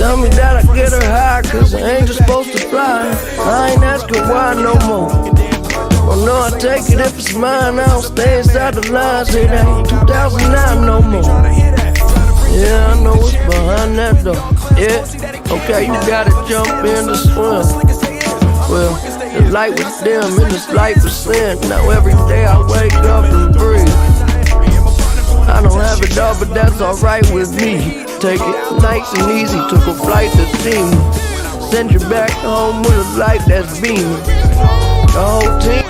tell me that I get her high, cause I ain't just supposed to fly. I ain't asking why no more. Oh no, I take it if it's mine. I don't stay inside the lines. It ain't 2009 no more. Yeah, I know what's behind that door. Yeah, okay, you gotta jump in to swim. Well, the light was dim and this light was sin. Now every day I wake up and breathe. I don't have it all, but that's alright with me. Take it nice and easy, took a flight to see me. Send you back home with a light that's beaming. The whole team.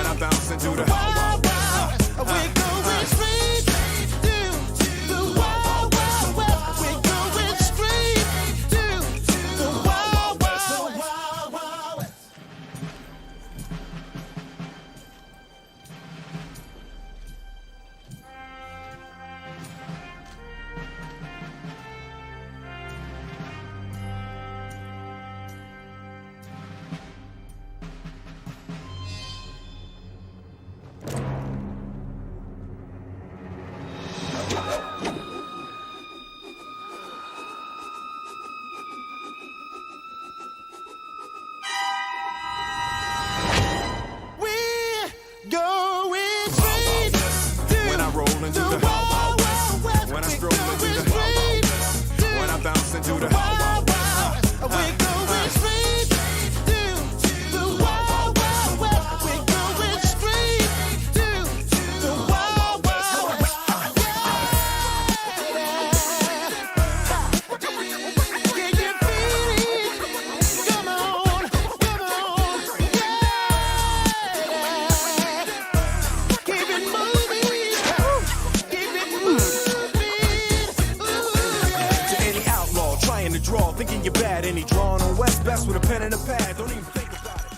Thinking you're bad, any drawing on West best with a pen and a pad. Don't even think about it.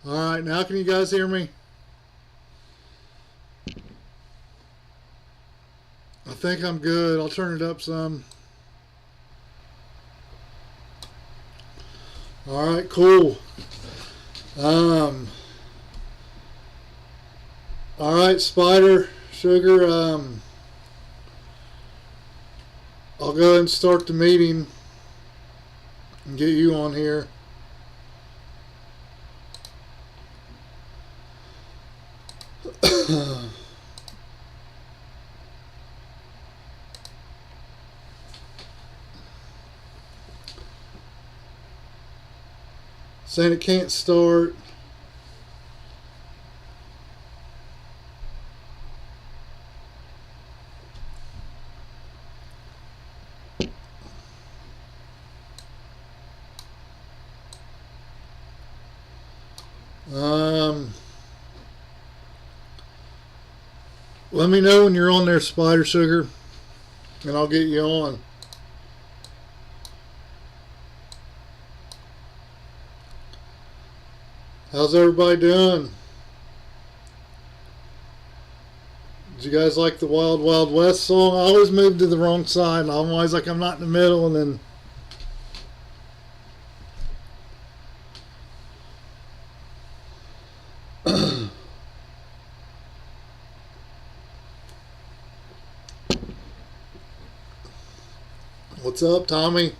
Alright, now can you guys hear me? I think I'm good. I'll turn it up some. Alright, cool. Alright, Spider, Sugar, I'll go ahead and start the meeting and get you on here. Saying it can't start. Let me know when you're on there, Spider Sugar, and I'll get you on. How's everybody doing? Did you guys like the Wild Wild West song? I always move to the wrong side, and I'm always like I'm not in the middle, and then what's up, Tommy?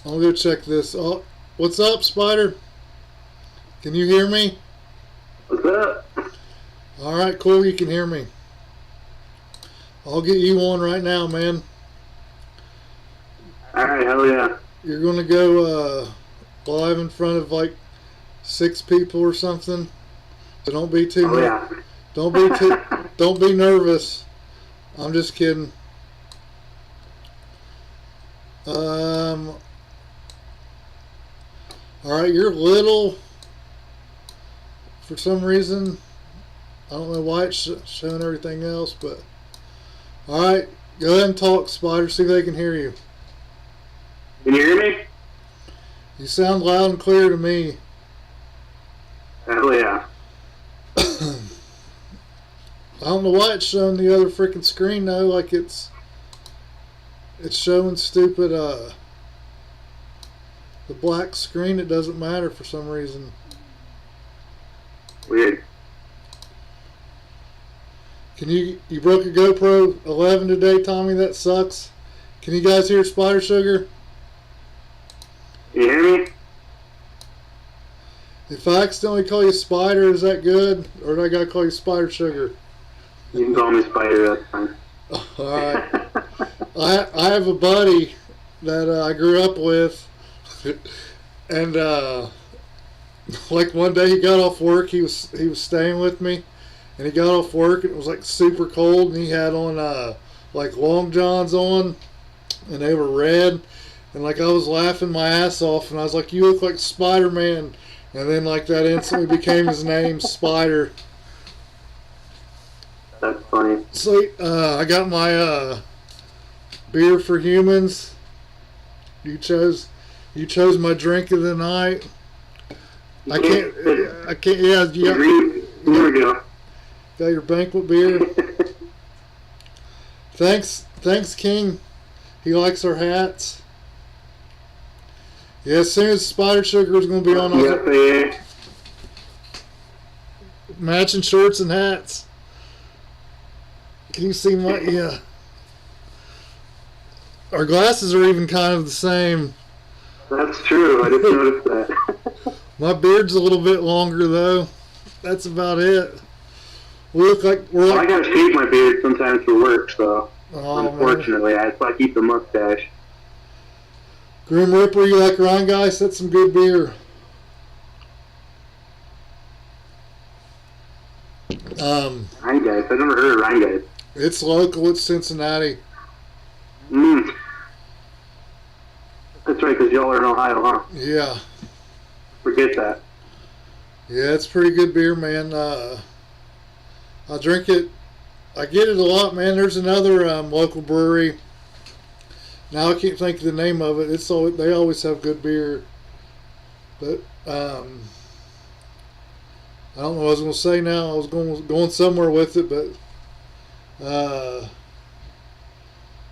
I'll go check this. Oh, what's up, Spider? Can you hear me? What's up? Alright, cool, you can hear me. I'll get you on right now, man. Alright, hell yeah. You're gonna go live in front of like 6 people or something. So don't be too yeah. don't be nervous. I'm just kidding. Alright, you're a little for some reason. I don't know why it's showing everything else, but alright, go ahead and talk, Spider, see if they can hear you. Can you hear me? You sound loud and clear to me. Hell yeah. I don't know why it's showing the other freaking screen though, like it's showing stupid the black screen. It doesn't matter for some reason. Weird. Can you broke a GoPro 11 today, Tommy? That sucks. Can you guys hear Spider Sugar? Can you hear me? If I accidentally call you Spider, is that good? Or do I gotta call you Spider Sugar? You can call me Spider, that's fine. Alright. I have a buddy that I grew up with, and like one day he got off work, he was staying with me, and he got off work and it was like super cold, and he had on like long johns on, and they were red, and like I was laughing my ass off, and I was like, you look like Spider-Man, and then like that instantly became his name, Spider. That's funny. So I got my beer for humans. You chose my drink of the night. I can't. Yeah, Here we go. got your banquet beer. Thanks, King. He likes our hats. Yeah, as soon as Spider Sugar is going to be on, Yeah. matching shorts and hats. Can you see my, yeah. Our glasses are even kind of the same. That's true. I just noticed that. My beard's a little bit longer though. That's about it. We look like we're I like, gotta shave my beard sometimes for work, so oh, unfortunately, I keep the mustache. Grim Reaper, you like Rhine Guys? That's some good beer. Rhine Guys. I've never heard of Rhine Guys. It's local. It's Cincinnati. That's right, because y'all are in Ohio, huh? Yeah. Forget that. Yeah, it's pretty good beer, man. I drink it. I get it a lot, man. There's another local brewery. Now I can't think of the name of it. They always have good beer. But I don't know what I was going to say now. I was going somewhere with it, but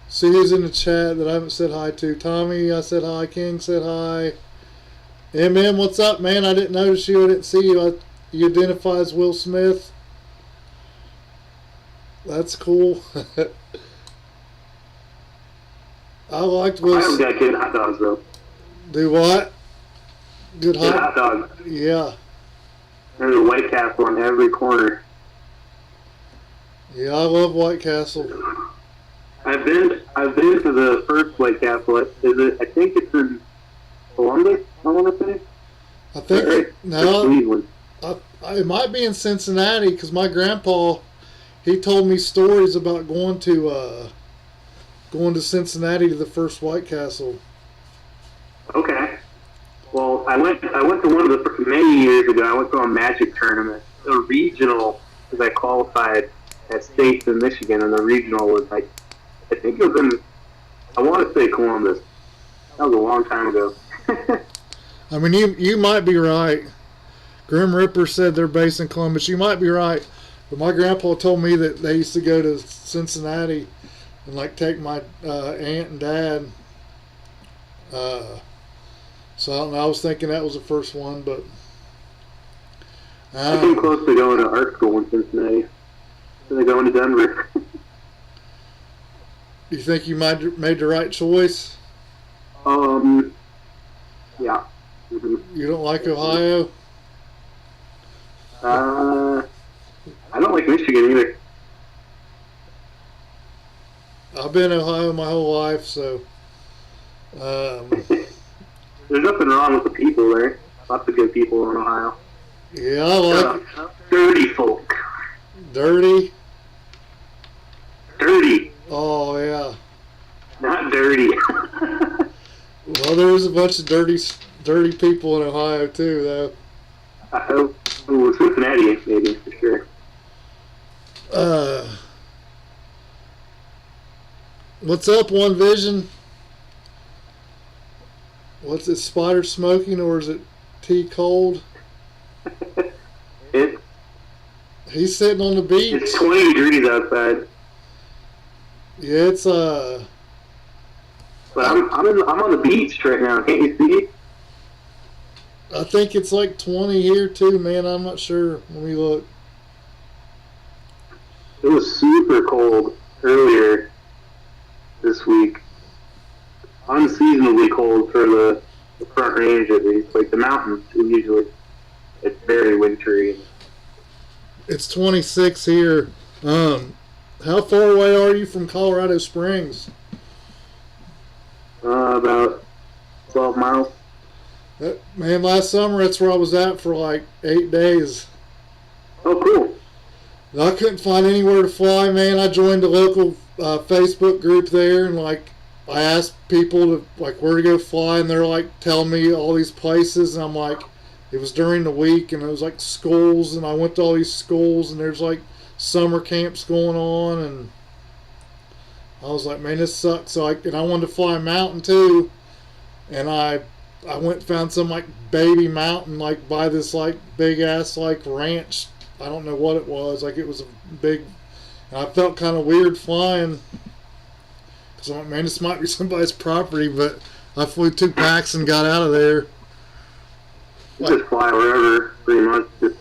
see who's in the chat that I haven't said hi to. Tommy, I said hi. King said hi. MM, what's up, man? I didn't notice you. I didn't see you. You identify as Will Smith. That's cool. I liked Will I Smith. got good hot dogs, though. Do what? Good Good hot. hot dogs. Yeah. There's a White Castle on every corner. Yeah, I love White Castle. I've been to the first White Castle. I think it's in Columbus, I want to say. I think Or no, Cleveland. it might be in Cincinnati because my grandpa, he told me stories about going to Cincinnati to the first White Castle. Okay. Well, I went to one of the many years ago. I went to a Magic tournament, a regional, because I qualified at states in Michigan, and the regional was like, I think it was in, I want to say Columbus. That was a long time ago. I mean, you might be right. Grim Reaper said they're based in Columbus. You might be right, but my grandpa told me that they used to go to Cincinnati and like take my aunt and dad. So I don't know. I was thinking that was the first one, but I came close to going to art school in Cincinnati. So they're going to Denver. you think you made the right choice? Yeah. Mm-hmm. You don't like Ohio? I don't like Michigan either. I've been in Ohio my whole life, so There's nothing wrong with the people there. Lots of good people in Ohio. yeah, I like it. Dirty folk. Dirty. Dirty. Oh yeah. Not dirty. Well, there's a bunch of dirty people in Ohio too, though. I hope. Ooh, Cincinnati, maybe, for sure. What's up, One Vision? What's it, Spider smoking or is it tea cold? It, He's sitting on the beach. it's 20 degrees outside. Yeah, it's But I'm on the beach right now. Can't you see? I think it's like 20 here too, man. I'm not sure. Let me look. It was super cold earlier this week. Unseasonably cold for the front range at least. Like the mountains, usually it's very wintry. It's 26 here. How far away are you from Colorado Springs? About 12 miles. Man, last summer that's where I was at for like 8 days. Oh, cool. I couldn't find anywhere to fly, man. I joined a local Facebook group there, and like I asked people to like where to go fly, and they're like telling me all these places, and I'm like, it was during the week, and it was like schools, and I went to all these schools, and there's like summer camps going on, and I was like, man, this sucks. So and I wanted to fly a mountain too, and I went and found some like baby mountain like by this like big ass like ranch. I don't know what it was. Like it was a big. And I felt kind of weird flying because I'm like, man, this might be somebody's property. But I flew 2 packs and got out of there. Just fly wherever, pretty much. Just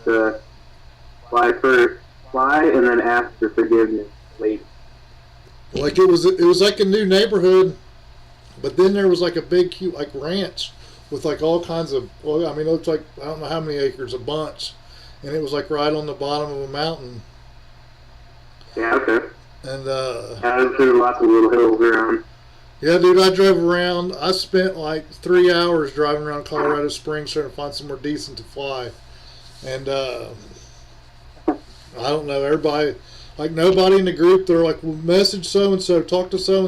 fly first, fly, and then ask for forgiveness later. Like it was like a new neighborhood, but then there was like a big cute like ranch with like all kinds of. Well, I mean, it looked like I don't know how many acres, a bunch, and it was like right on the bottom of a mountain. Yeah, okay. And there's lots of little hills around. yeah, dude, I drove around. I spent like 3 hours driving around Colorado Springs trying to find somewhere decent to fly, and I don't know, everybody. Like nobody in the group, they're like, well, message so and so, talk to so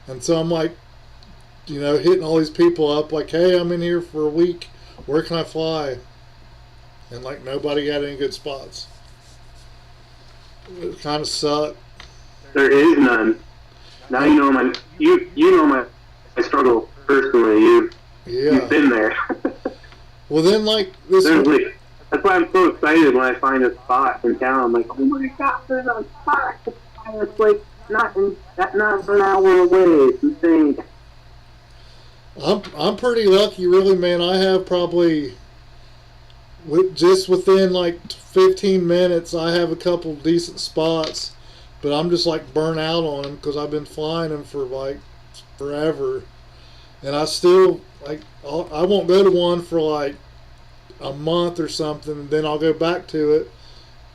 and so I'm like, you know, hitting all these people up, like, hey, I'm in here for a week, where can I fly? And like nobody had any good spots. It kind of sucked. There is none. Now you know my struggle personally. You've been there. Well, then like this. That's why I'm so excited when I find a spot in town. I'm like, oh my god, there's a spot. It's like not an hour away. It's insane. I'm pretty lucky, really, man. I have probably just within like 15 minutes, I have a couple decent spots, but I'm just like burnt out on them because I've been flying them for like forever, and I still like I won't go to one for like a month or something, and then I'll go back to it,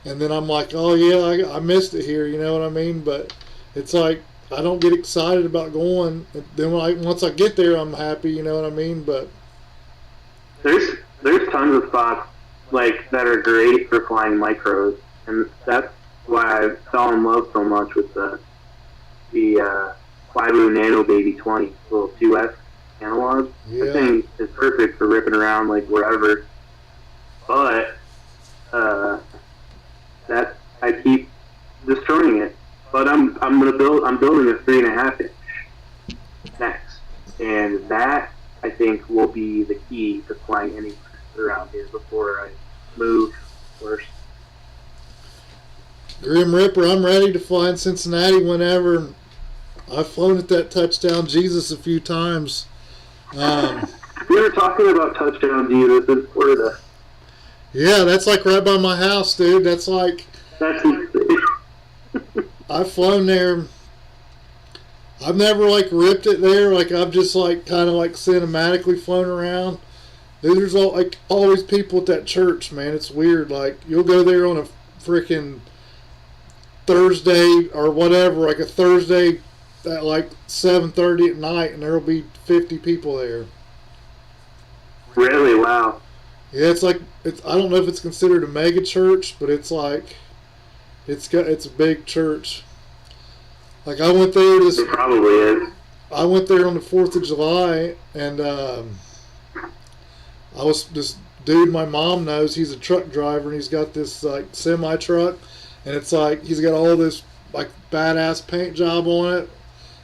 and then I'm like, oh yeah, I missed it here, you know what I mean? But it's like I don't get excited about going. Then once I get there, I'm happy, you know what I mean? But there's tons of spots like that are great for flying micros, and that's why I fell in love so much with the Flyblue Nano Baby 20 little 2S analog. yeah. The thing is perfect for ripping around like wherever. But that I keep destroying it. But I'm building a 3.5 inch next, and that I think will be the key to flying anywhere around here before I move. First. Grim Ripper, I'm ready to fly in Cincinnati whenever. I've flown at that Touchdown Jesus a few times. We were talking about Touchdown Jesus in Florida. Yeah, that's like right by my house, dude. That's insane. I've flown there. I've never like ripped it there. Like I've just like kind of like cinematically flown around. Dude, there's always people at that church, man. It's weird. Like you'll go there on a freaking Thursday or whatever, like a Thursday at like 7:30 at night, and there'll be 50 people there. Really? Wow. Yeah, it's like I don't know if it's considered a mega church, but it's like it's a big church. Like I went there It probably is. I went there on the 4th of July, and I was just dude my mom knows, he's a truck driver, and he's got this like semi truck, and it's like he's got all this like badass paint job on it,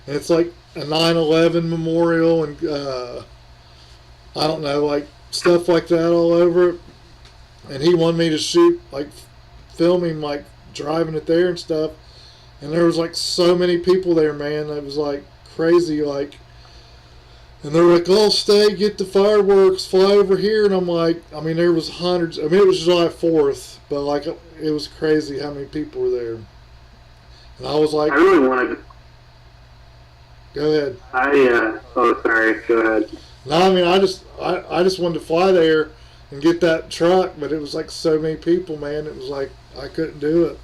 and it's like a 9/11 memorial, and I don't know, like stuff like that all over it. And he wanted me to shoot like filming like driving it there and stuff, and there was like so many people there, man. It was like crazy, like. And they're like, "Oh, stay, get the fireworks, fly over here." And I'm like, I mean, there was hundreds. I mean, it was July 4th, but like, it was crazy how many people were there. And I was like, I really wanted. "Go ahead." Oh, sorry. Go ahead. No, I mean, I just wanted to fly there and get that truck, but it was like so many people, man. It was like I couldn't do it.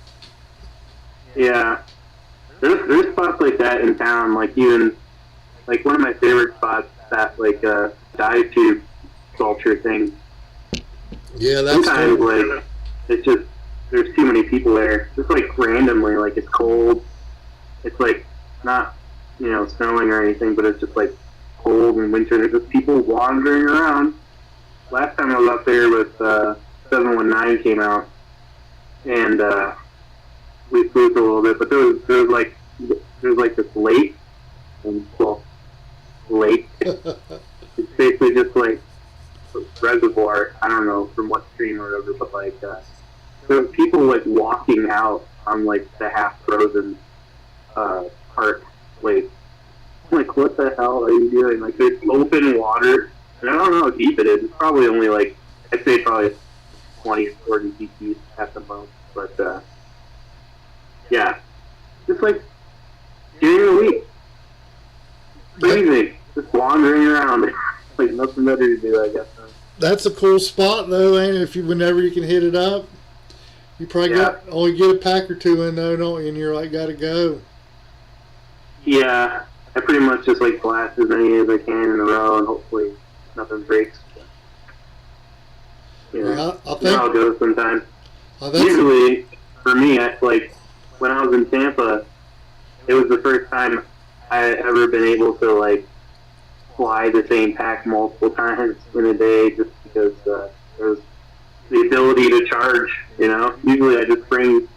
Yeah. There's spots like that in town, like even. Like, one of my favorite spots, that, like, dive tube sculpture thing. Yeah, that's sometimes, cool. like, it's just, there's too many people there. Just, like, randomly, like, it's cold. It's, like, not, snowing or anything, but it's just, like, cold and winter. There's just people wandering around. Last time I was up there with 719 came out, and we flew for a little bit, but there was this lake, and, well, lake. It's basically just like a reservoir. I don't know from what stream or whatever, but like there were people like walking out on like the half frozen park lake. I'm like, what the hell are you doing? Like, there's open water, and I don't know how deep it is. It's probably only like, I'd say probably 20 or 40 feet deep at the most. But yeah, just like during the week. Crazy. Just wandering around. Like nothing better to do, I guess. That's a cool spot, though, ain't it? Whenever you can hit it up, you probably only get a pack or two in, though, don't you? And you're like, gotta go. Yeah, I pretty much just like blast as many as I can in a row, and hopefully nothing breaks. Yeah, I think that's how it goes sometimes. Usually, for me, like when I was in Tampa, it was the first time I had ever been able to like fly the same pack multiple times in a day, just because there's the ability to charge. Usually I just bring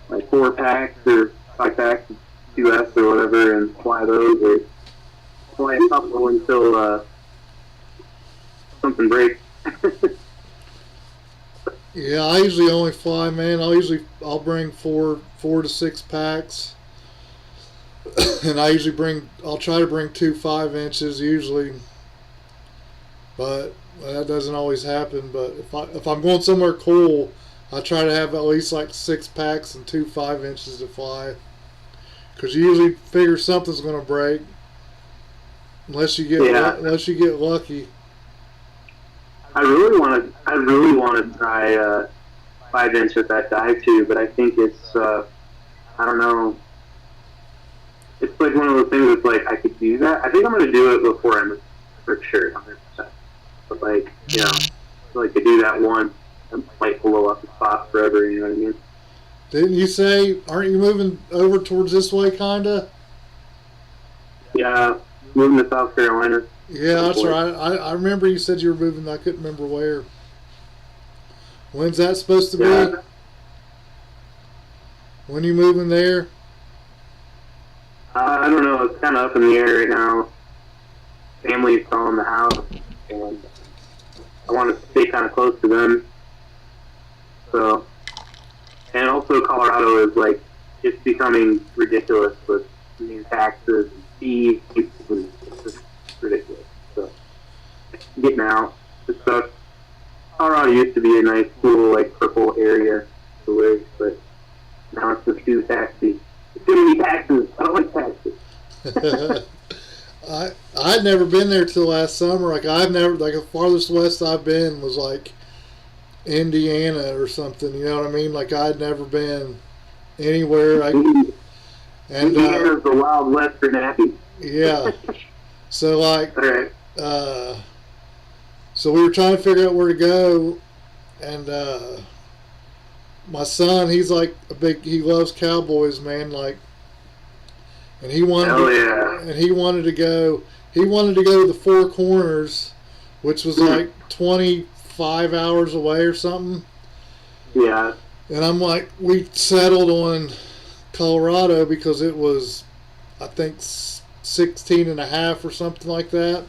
like 4 packs or 5 packs, 2S or whatever, and fly those, or fly a couple until something breaks. Yeah, I usually only fly, man. I'll bring 4 to 6 packs. And I'll try to bring 2 5-inches usually, but that doesn't always happen. But if I'm going somewhere cool, I try to have at least like 6 packs and 2 5-inches to fly, because you usually figure something's going to break unless you get lucky. I really want to try 5-inch with that dive tube, but I think it's I don't know. It's like one of those things that's like, I could do that. I think I'm going to do it before I'm for sure, 100%. But like, like to do that once and might blow up the spot forever, you know what I mean? Didn't you say, aren't you moving over towards this way, kinda? Yeah, moving to South Carolina. Yeah, that's right. I remember you said you were moving. I couldn't remember where. When's that supposed to be? When you moving there? I don't know. It's kind of up in the air right now. Family's selling the house, and I want to stay kind of close to them. So, and also Colorado is like, it's becoming ridiculous with new taxes and fees. It's just ridiculous. So, getting out. It sucks. Colorado used to be a nice, cool, like purple area to live, but now it's just too taxi. Too many taxes. I don't like taxes. I'd never been there till last summer. Like the farthest west I've been was like Indiana or something. You know what I mean? Like I'd never been anywhere. Indiana's the Wild West for Nappy. Yeah. So like, right. So we were trying to figure out where to go, and my son, he's like he loves cowboys, man. Like, and he wanted to go to the Four Corners, which was like 20 5 hours away or something. Yeah. And I'm like, we settled on Colorado because it was, I think, 16 and a half or something like that.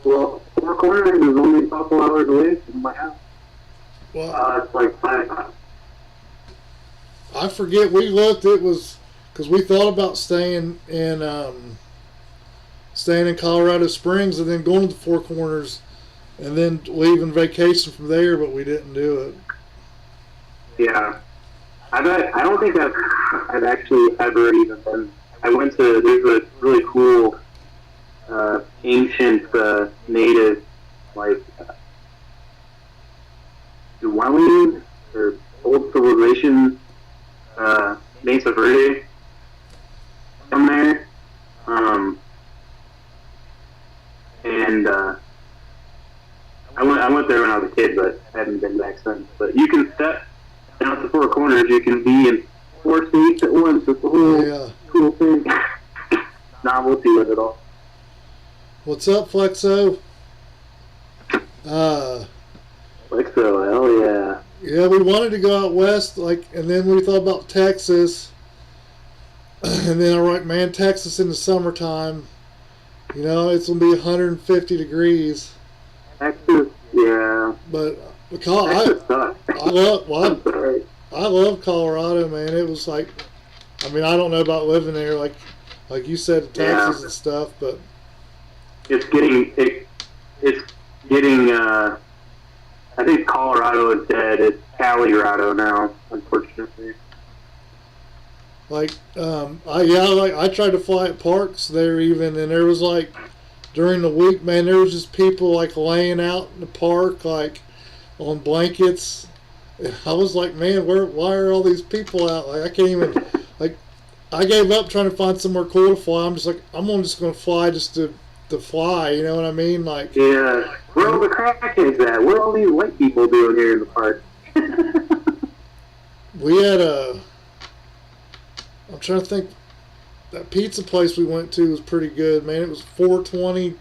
Well, Four Corners is only a couple hours away from my house. Well, It's like 5 hours. I forget. We looked. It was because we thought about staying in Colorado Springs and then going to the Four Corners and then leaving vacation from there, but we didn't do it. Yeah. I don't think I've actually ever even been. I went to, there's a really cool ancient native, like, dwelling or old civilization, Mesa Verde from there. And I went there when I was a kid, but I haven't been back since. But you can step down at the Four Corners. You can be in 4 states at once. It's a whole cool thing. Novelty with it all. What's up, Flexo? Flexo, hell yeah. Yeah, we wanted to go out west, and then we thought about Texas. And then I'm like, man, Texas in the summertime, it's gonna be 150 degrees. Texas, yeah. But Texas sucks. I love Colorado, man. It was like, I don't know about living there, like you said, the taxes and stuff, but it's getting. I think Colorado is dead. It's Colorado now, unfortunately. I tried to fly at parks there even, and there was during the week, man, there was just people laying out in the park on blankets. And I was like, man, why are all these people out? I can't even I gave up trying to find somewhere cool to fly. I'm just I'm just gonna fly just to fly, you know what I mean? Yeah. Where all the crackheads at? What are all these white people doing here in the park? We had I'm trying to think, that pizza place we went to was pretty good, man. It was 420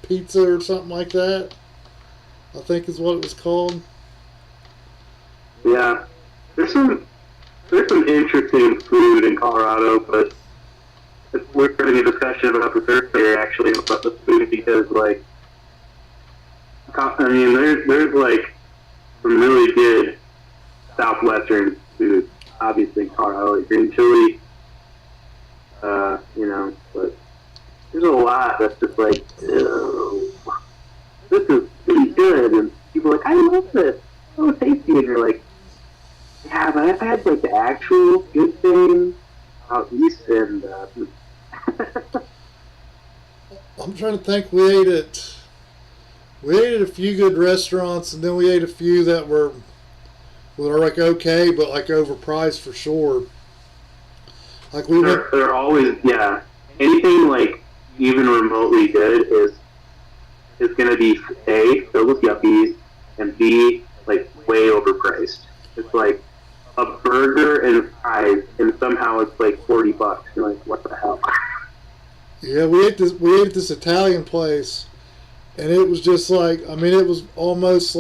pizza or something like that, I think is what it was called. Yeah. There's some interesting food in Colorado, but we're having a discussion about this earlier, actually, about the food, because, there's some really good southwestern food. Obviously, Colorado, green chili, but there's a lot that's just ew, this is pretty good, and people are like, I love this, so tasty, and you're like, yeah, but I've had the actual good thing out east, and I'm trying to think. We ate at a few good restaurants, and then we ate a few that were okay, but overpriced for sure. They're always, yeah. Anything even remotely good is gonna be A, filled with yuppies, and B, way overpriced. It's a burger and fries, and somehow it's $40. You're like, what the hell? Yeah, we ate at this Italian place, and it was just it was almost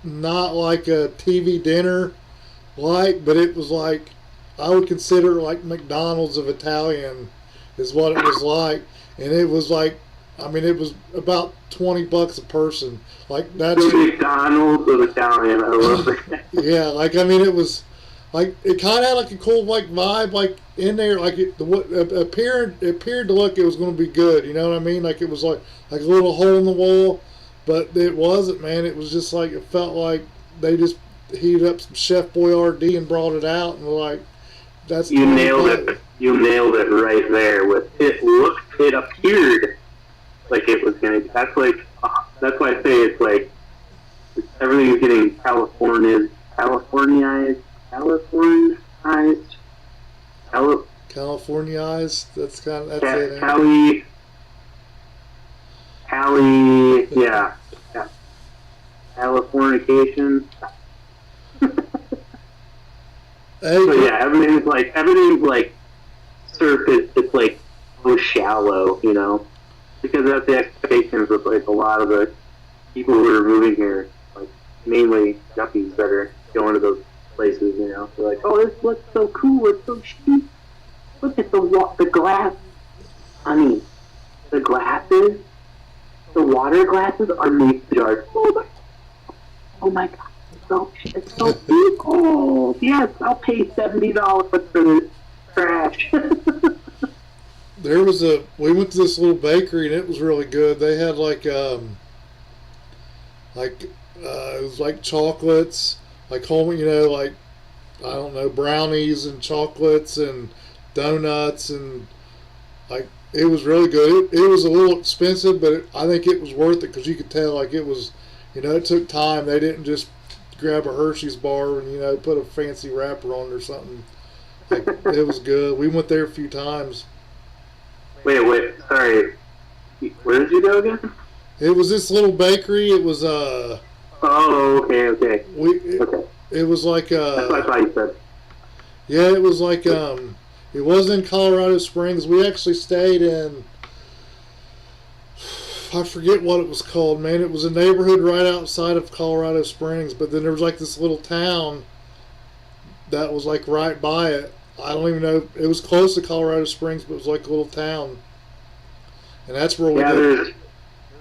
not like a TV dinner, but it was I would consider McDonald's of Italian, is what it was like, and it was it was about $20 a person. That's McDonald's of Italian. I love it. Yeah, it was it kind of had a cool vibe in there. It appeared to look it was going to be good. You know what I mean? It was like a little hole in the wall, but it wasn't, man. It was just it felt like they just heated up some Chef Boyardee and brought it out, and that's you nailed it. You nailed it right there. With it appeared like it was gonna. That's why I say it's everything's getting Californianized. That's it. Cali, yeah. Californication. So yeah, everything's surface. It's so shallow, because that's the expectations with a lot of the people who are moving here, like mainly yuppies that are going to those places, you know, they're like, oh, this looks so cool, it's so cheap. Look at the glass. I mean, the glasses, the water glasses are made of jars. Oh my god, it's so cheap. Oh, yes, I'll pay $70 for this trash. We went to this little bakery and it was really good. They had it was like chocolates, like home, you know, like, I don't know, brownies and chocolates and donuts, and like, it was really good. It was a little expensive, but I think it was worth it because you could tell, like, it was, you know, it took time. They didn't just grab a Hershey's bar and, you know, put a fancy wrapper on it or something. Like, it was good. We went there a few times. Wait, sorry. Where did you go again? It was this little bakery. It was Oh, okay. okay. It was like That's what I thought you said. Yeah, it was like it was in Colorado Springs. We actually stayed in, I forget what it was called, man. It was a neighborhood right outside of Colorado Springs, but then there was like this little town that was like right by it. I don't even know. It was close to Colorado Springs, but it was like a little town. And that's where we did.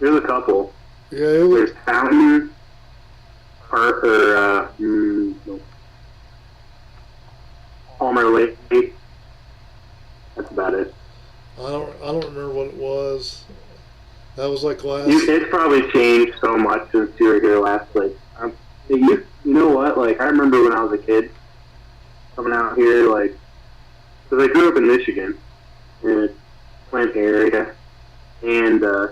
There's a couple. Yeah, it was. There's Fountain, Palmer Lake. That's about it. I don't remember what it was. That was like last. It's probably changed so much since you were here last. Like, you know what? Like, I remember when I was a kid coming out here, like, because I grew up in Michigan, in a Atlanta area, and I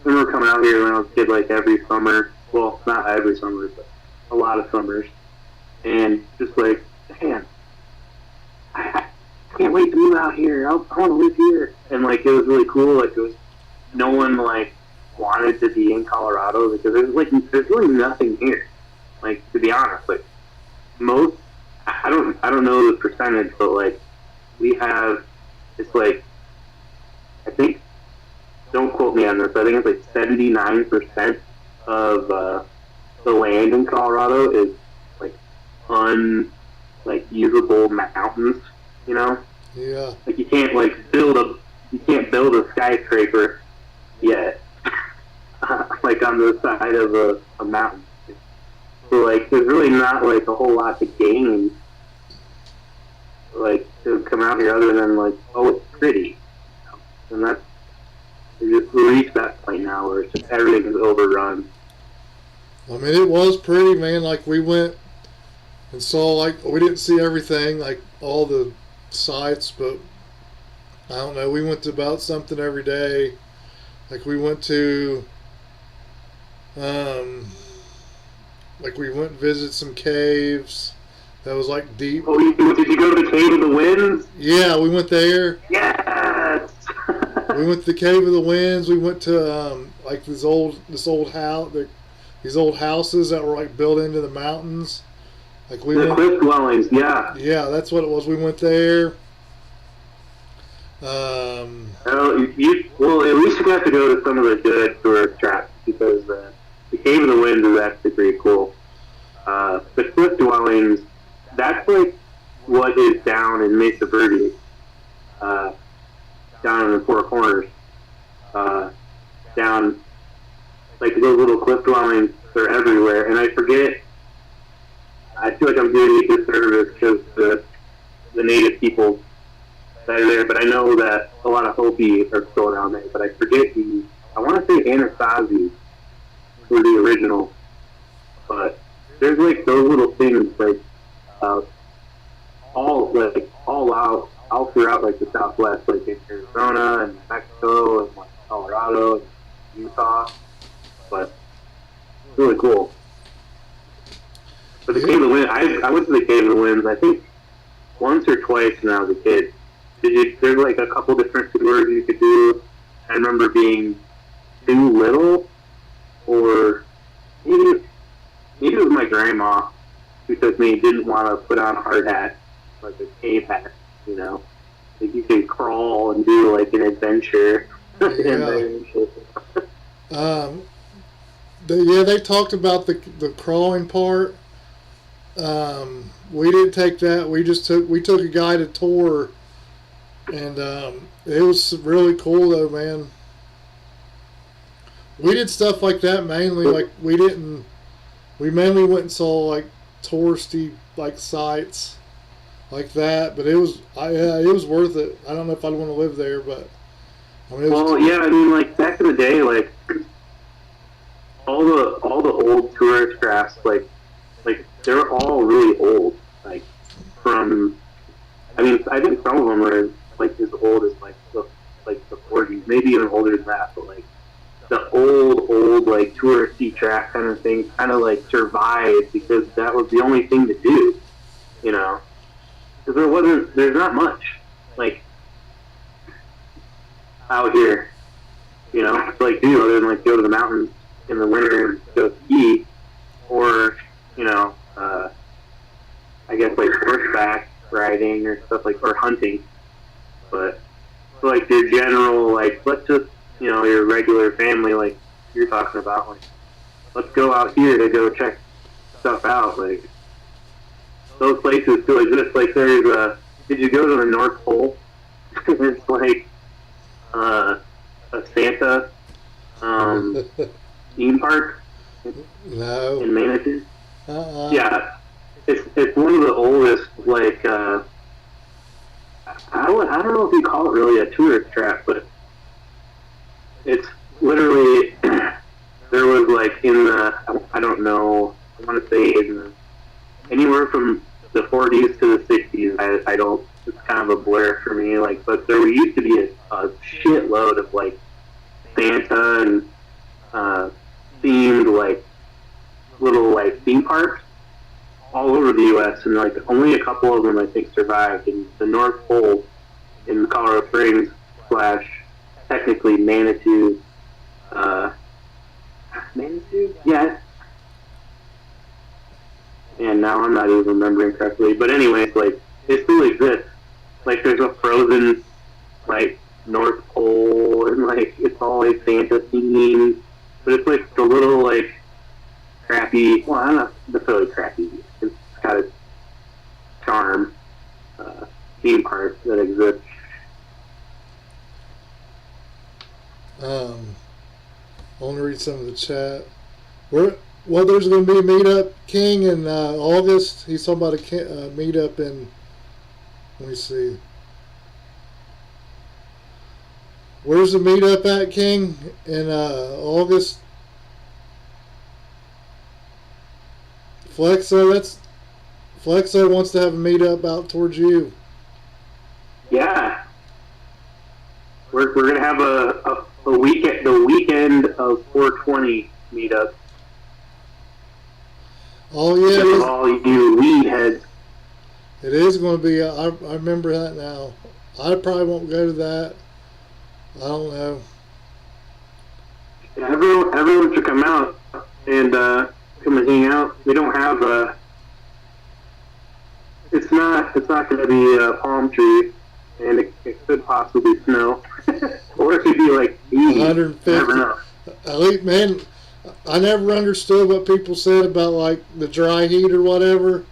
remember coming out here when I was a kid, like, every summer. Well, not every summer, but a lot of summers, and just like, man, I can't wait to move out here. I want to live here. And like, it was really cool. Like, it was, no one like wanted to be in Colorado because there's really nothing here. Like, to be honest, like most, I don't know the percentage, but like we have, it's like, I think, don't quote me on this, I think it's like 79% of the land in Colorado is like usable mountains, you know? Yeah. Like, you can't build a skyscraper yet, like on the side of a mountain. So like, there's really not like a whole lot to gain, like, to come out here other than like, oh, it's pretty, and that's, we reached that point now where it's just everything is overrun. I mean, it was pretty, man. Like, we went and saw, like, we didn't see everything, like all the sites, but I don't know, we went to about something every day. Like, we went to like, we went and visited some caves that was like deep. Oh, did you go to the Cave of the Winds? Yeah, we went there. Yes. We went to the Cave of the Winds. We went to like this old house, these old houses that were like built into the mountains. Like, we the went, cliff dwellings, yeah. Yeah, that's what it was. We went there. Well, at least you got to go to some of the good tourist traps, because the Cave of the Winds is actually pretty cool. The cliff dwellings, that's like what is down in Mesa Verde, down in the Four Corners, down, like, those little cliff dwellings, they're everywhere, and I forget, I feel like I'm doing a disservice because the native people that are there, but I know that a lot of Hopi are still down there, but I forget I want to say Anasazi were the original, but there's like those little things, like, all throughout, like, the Southwest, like in Arizona and Mexico and like Colorado and Utah, but it's really cool. But the Cave of the Winds, I went to the Cave of the Winds, I think, once or twice when I was a kid. There's like a couple different tours you could do. I remember being too little, or maybe it was my grandma who took me, didn't want to put on a hard hat, like a cave hat, you know. Like, you can crawl and do like an adventure. Yeah. they talked about the crawling part. We didn't take that. We took a guided tour, and it was really cool though, man. We did stuff like that mainly. Like we mainly went and saw like touristy like sites like that. But it was worth it. I don't know if I'd want to live there, but I mean, I mean, like back in the day, like all the old tourist crafts, like they're all really old. Like from, I mean, I think some of them are like as old as like the 40s, maybe even older than that. But like the old like touristy track kind of thing, kind of like survived because that was the only thing to do, you know. Because there's not much like out here, you know, to like do other than like go to the mountains in the winter and go ski, or you know, I guess like horseback riding or stuff like, or hunting. But so, like your general like, let's just, you know, your regular family like you're talking about, like let's go out here to go check stuff out. Like those places still exist. Like there's did you go to the North Pole? It's like a Santa theme park no. in Manatee. Yeah, it's one of the oldest, like I don't know if you call it really a tourist trap, but it's literally there was like in the, I don't know, I want to say in the, anywhere from the 40s to the 60s. I don't, it's kind of a blur for me. Like, but there used to be a shitload of like Santa and themed like little like theme parks all over the U.S. and like only a couple of them I think survived. In the North Pole in Colorado Springs / technically Manitou, Manitou, yeah. And now I'm not even remembering correctly, but anyways, like it still exists. Like there's a frozen like North Pole and like it's all like Santa themed, but it's like the little like crappy. Well, I'm not necessarily crappy. It's got a charm theme park that exists. I want to read some of the chat. Well, there's going to be a meetup, King, in August. He's talking about a meetup in. Let me see. Where's the meetup at, King? In August. Flexo wants to have a meetup out towards you. Yeah, we're gonna have a weekend, the weekend of 420 meetup. Oh yeah, because of all you weed heads. It is going to be. I remember that now. I probably won't go to that. I don't know. Everyone should come out and come and hang out. We don't have a. It's not going to be a palm tree, and it could possibly snow, or it could be like 150. Never know. At least, man, I never understood what people said about like the dry heat or whatever.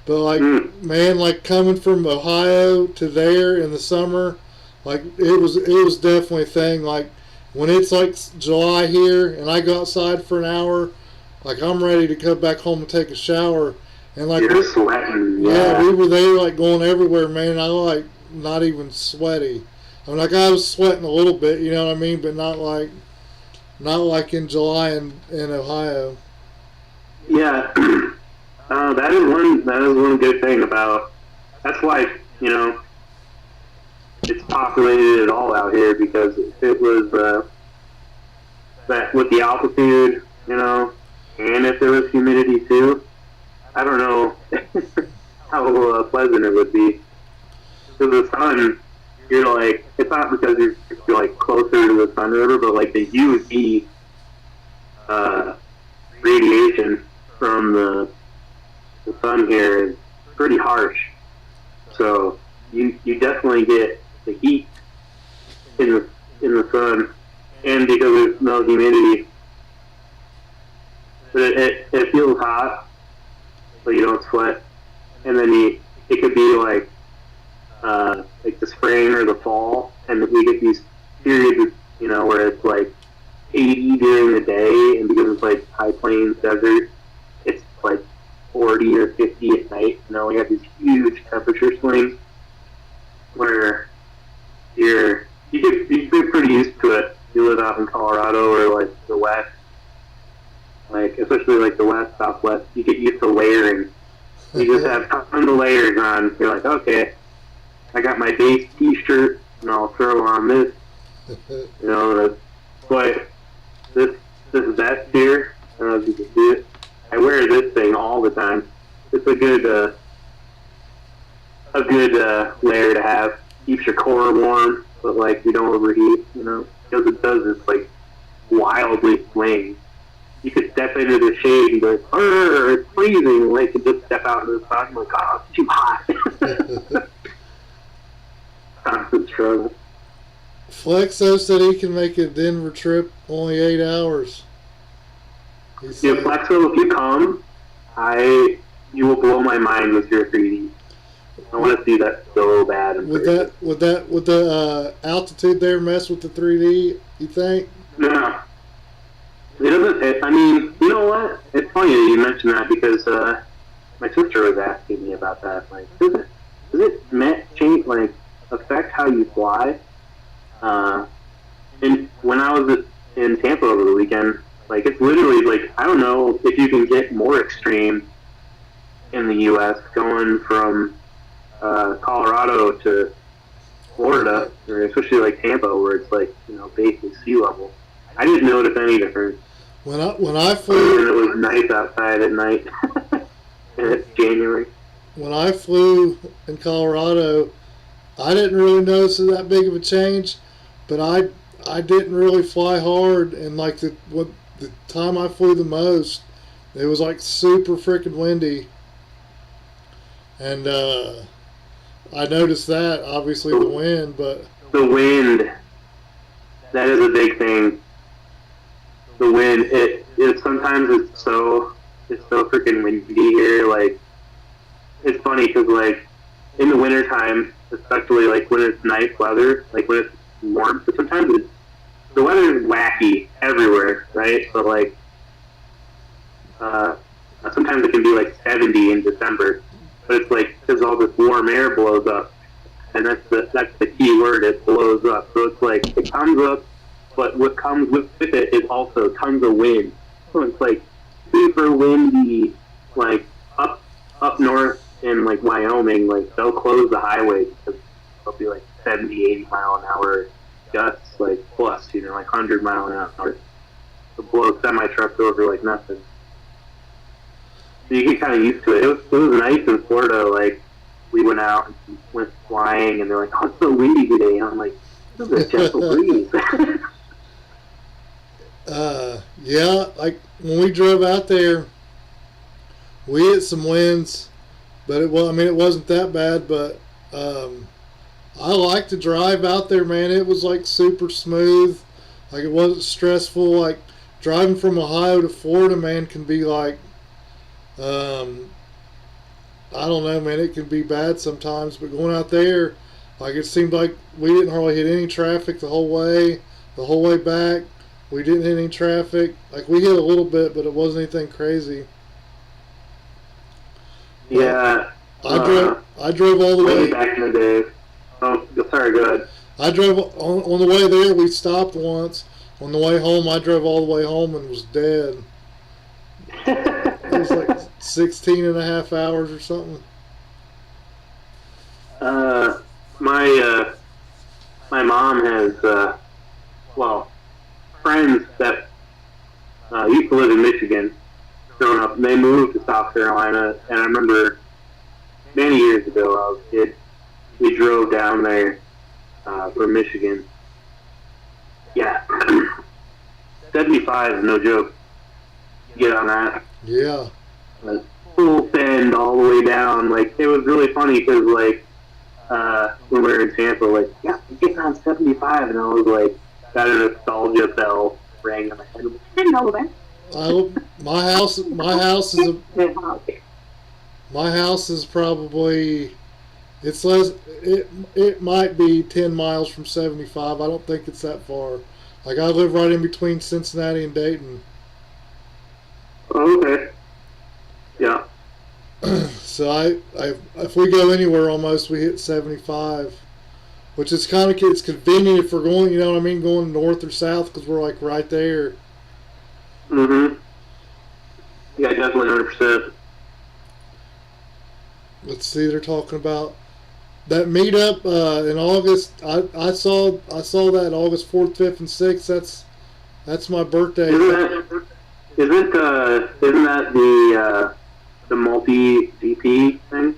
But like, man, like coming from Ohio to there in the summer, like it was definitely a thing. Like when it's like July here and I go outside for an hour, like I'm ready to come back home and take a shower. And like you're sweating. Yeah, we were there like going everywhere, man. I like not even sweaty. I mean, like I was sweating a little bit, you know what I mean, but not like in July in Ohio. Yeah. That is one good thing about. That's why, you know, it's populated at all out here, because it was that with the altitude, you know, and if there was humidity too, I don't know how pleasant it would be. Because the sun, you're like, it's not because you're like closer to the sun or whatever, but like the UV radiation from the sun here is pretty harsh. So you definitely get the heat in the sun, and because there's no humidity, but it feels hot, but you don't sweat. And then it could be like the spring or the fall, and we get these periods, where it's like 80 during the day, and because it's like high plains desert, it's like 40 or 50 at night. We have these huge temperature swings where you get pretty used to it. You live out in Colorado or like the West, especially like the West, Southwest, you get used to layering. You just have tons of layers on. You're like, okay, I got my base T-shirt, and I'll throw on this. But this vest here, I don't know if you can see it. I wear this thing all the time. It's a good layer to have. Keeps your core warm, but like you don't overheat. Because it does this like wildly swing. You could step into the shade and go, it's freezing. Like, you just step out into the sun and like, oh, it's too hot. Constant struggle. Flexo said he can make a Denver trip only 8 hours. Yeah, Flexo, if you come, you will blow my mind with your 3D. I want to see that so bad. Would the altitude there mess with the 3D, you think? No. It doesn't. I mean, you know what? It's funny that you mentioned that because my sister was asking me about that. Like, does it change, like, affect how you fly? And when I was in Tampa over the weekend, like, it's literally like, I don't know if you can get more extreme in the U.S. going from Colorado to Florida, or especially like Tampa, where it's like basically sea level. I didn't notice any difference. When I flew, it was nice outside at night, and it's January. When I flew in Colorado, I didn't really notice that big of a change, but I didn't really fly hard, and like the time I flew the most, it was like super freaking windy, and I noticed that obviously the wind, but the wind, that is a big thing. The wind, it sometimes it's so freaking windy here. Like, it's funny because like in the wintertime, especially like when it's nice weather, like when it's warm, but sometimes the weather is wacky everywhere, right? So like sometimes it can be like 70 in December, but it's like because all this warm air blows up, and that's the key word. It blows up. So it's like it comes up. But what comes with it is also tons of wind. So it's like super windy, like up north in like Wyoming, like they'll close the highway because they'll be like 70, 80 mile an hour gusts, like plus, like 100 mile an hour. They'll blow semi trucks over like nothing. So you get kind of used to it. It was nice in Florida. Like we went out and went flying, and they're like, "Oh, it's so windy today." And I'm like, "This is a gentle breeze." Yeah, like when we drove out there, we hit some winds, but it wasn't that bad. But I like to drive out there, man. It was like super smooth, like it wasn't stressful. Like driving from Ohio to Florida, man, can be like, I don't know, man. It can be bad sometimes, but going out there, like it seemed like we didn't hardly hit any traffic the whole way back. We didn't hit any traffic. Like, we hit a little bit, but it wasn't anything crazy. Yeah. I drove all the way. Back in the day. Oh, sorry, go ahead. I drove, on the way there, we stopped once. On the way home, I drove all the way home and was dead. It was like 16 and a half hours or something. My mom has, friends that used to live in Michigan growing up, and they moved to South Carolina. And I remember many years ago, I was a kid, we drove down there from Michigan. Yeah, 75 is no joke. Get on that. Yeah. Full bend all the way down. Like, it was really funny because, like, when we were in Tampa, like, yeah, we're getting on 75, and I was like, got a nostalgia bell rang in my head. I didn't know that. My house is probably it's less. It might be 10 miles from 75. I don't think it's that far. Like I live right in between Cincinnati and Dayton. Oh, okay. Yeah. So I if we go anywhere almost we hit 75, which is kind of it's convenient if we're going, you know what I mean, going north or south because we're like right there. Mm-hmm. Yeah, definitely 100%. Let's see, they're talking about that meetup in August. I saw that August 4th, 5th, and 6th. That's my birthday. Isn't that the multi DP thing?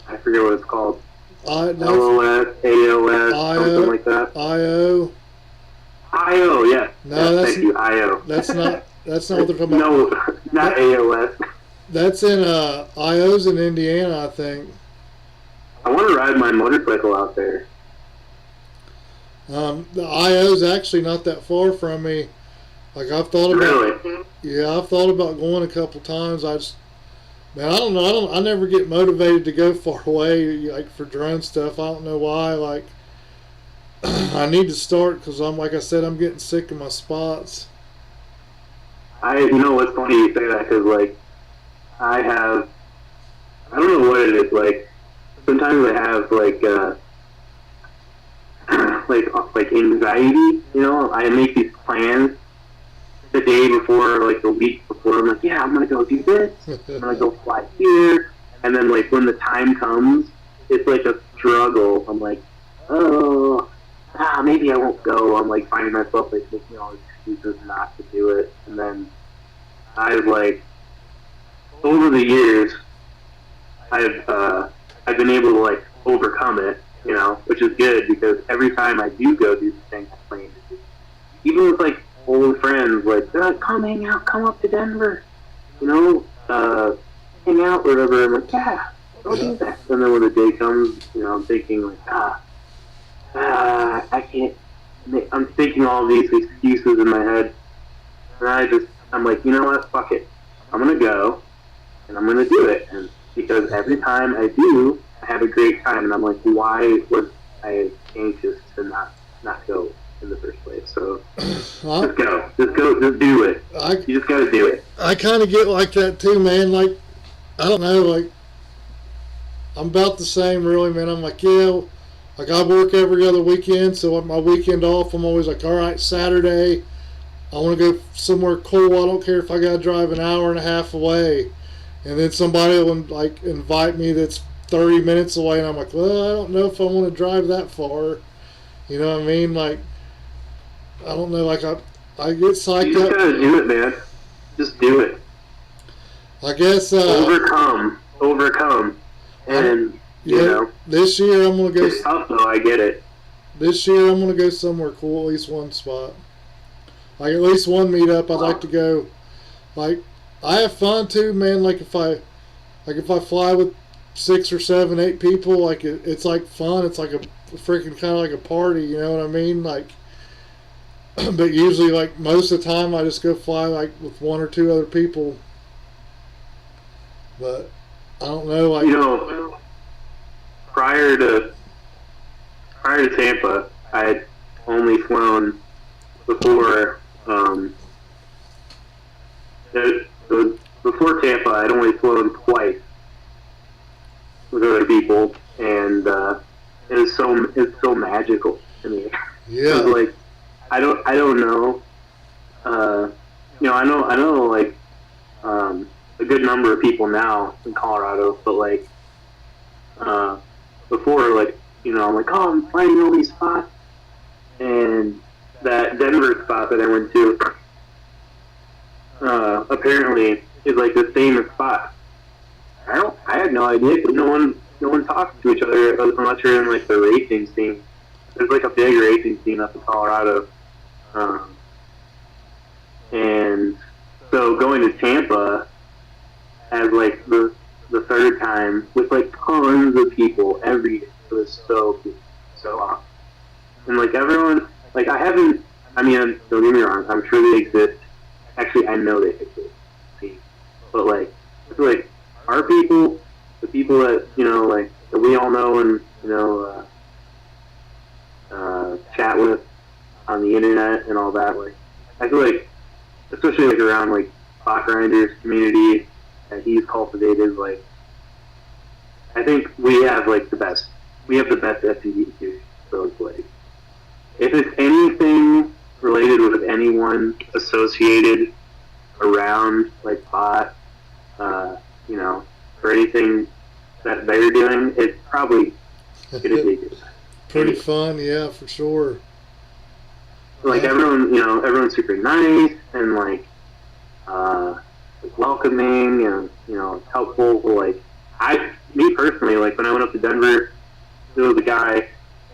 I forget what it's called. LOS, AOS, something like that. IO, yeah. No, thank you, IO. That's not what they're talking about. No, not AOS. That's in IO's in Indiana, I think. I want to ride my motorcycle out there. The IO's actually not that far from me. Like I've thought about. Really? Yeah, I've thought about going a couple times. I don't know. I never get motivated to go far away, like for drone stuff. I don't know why. Like I need to start because like I said, I'm getting sick of my spots. You know what's funny you say that because like I don't know what it is, like sometimes I have like anxiety, you know. I make these plans the day before, like the week before. I'm like, yeah, I'm gonna go do this. I'm gonna go fly here, and then like when the time comes, it's like a struggle. I'm like, maybe I won't go. I'm like finding myself like making all these excuses not to do it, and then I've like over the years, I've been able to like overcome it, you know, which is good because every time I do go do the thing I plan to do, even with like old friends, like come hang out, come up to Denver, you know, hang out wherever. I'm like, yeah, I'll do that. And then when the day comes, you know, I'm thinking like, I can't. I'm thinking all these excuses in my head, and I'm like, you know what, fuck it, I'm gonna go. And I'm going to do it. And because every time I do, I have a great time. And I'm like, why was I anxious to not go in the first place? So just go. Just do it. You just got to do it. I kind of get like that too, man. Like, I don't know, like, I'm about the same, really, man. I'm like, yeah, like I work every other weekend. So on my weekend off, I'm always like, all right, Saturday, I want to go somewhere cool. I don't care if I got to drive an hour and a half away. And then somebody will like invite me that's 30 minutes away, and I'm like, well, I don't know if I want to drive that far. You know what I mean? Like, I don't know. Like, I get psyched up. You just gotta do it, man. Just do it. I guess. Overcome. And, you know. This year I'm going to go. It's tough, though. I get it. This year I'm going to go somewhere cool, at least one spot. Like, at least one meetup I'd like to go. Like, I have fun too, man. Like if I fly with 6 or 7, 8 people, like it's like fun. It's like a freaking kind of like a party, you know what I mean? Like, but usually, like most of the time, I just go fly like with 1 or 2 other people. But I don't know, like, you know, prior to Tampa, I had only flown before. Before Tampa, I'd only flown twice with other people, and it's so magical to me. Yeah. Like I don't know. You know, I know like a good number of people now in Colorado, but like before, like, you know, I'm like, oh, I'm finding all these spots, and that Denver spot that I went to apparently is like the same spot. I had no idea because no one talks to each other unless you're in like the racing scene. There's like a big racing scene up in Colorado, and so going to Tampa as like the third time with like tons of people every day. It was so awesome. And like everyone, like I mean, don't get me wrong, I'm sure they exist Actually, I know they picked the team, but like I feel like our people, the people that like that we all know and chat with on the internet and all that. Like I feel like, especially like around like Clock Grinders community that he's cultivated, like I think we have like the best. We have the best SUV too. So it's like if it's anything related with anyone associated around like pot, or anything that they're doing, it's probably gonna be good. Pretty fun, yeah, for sure. Like everyone, everyone's super nice and like welcoming and helpful. Like me personally, like when I went up to Denver, there was a guy,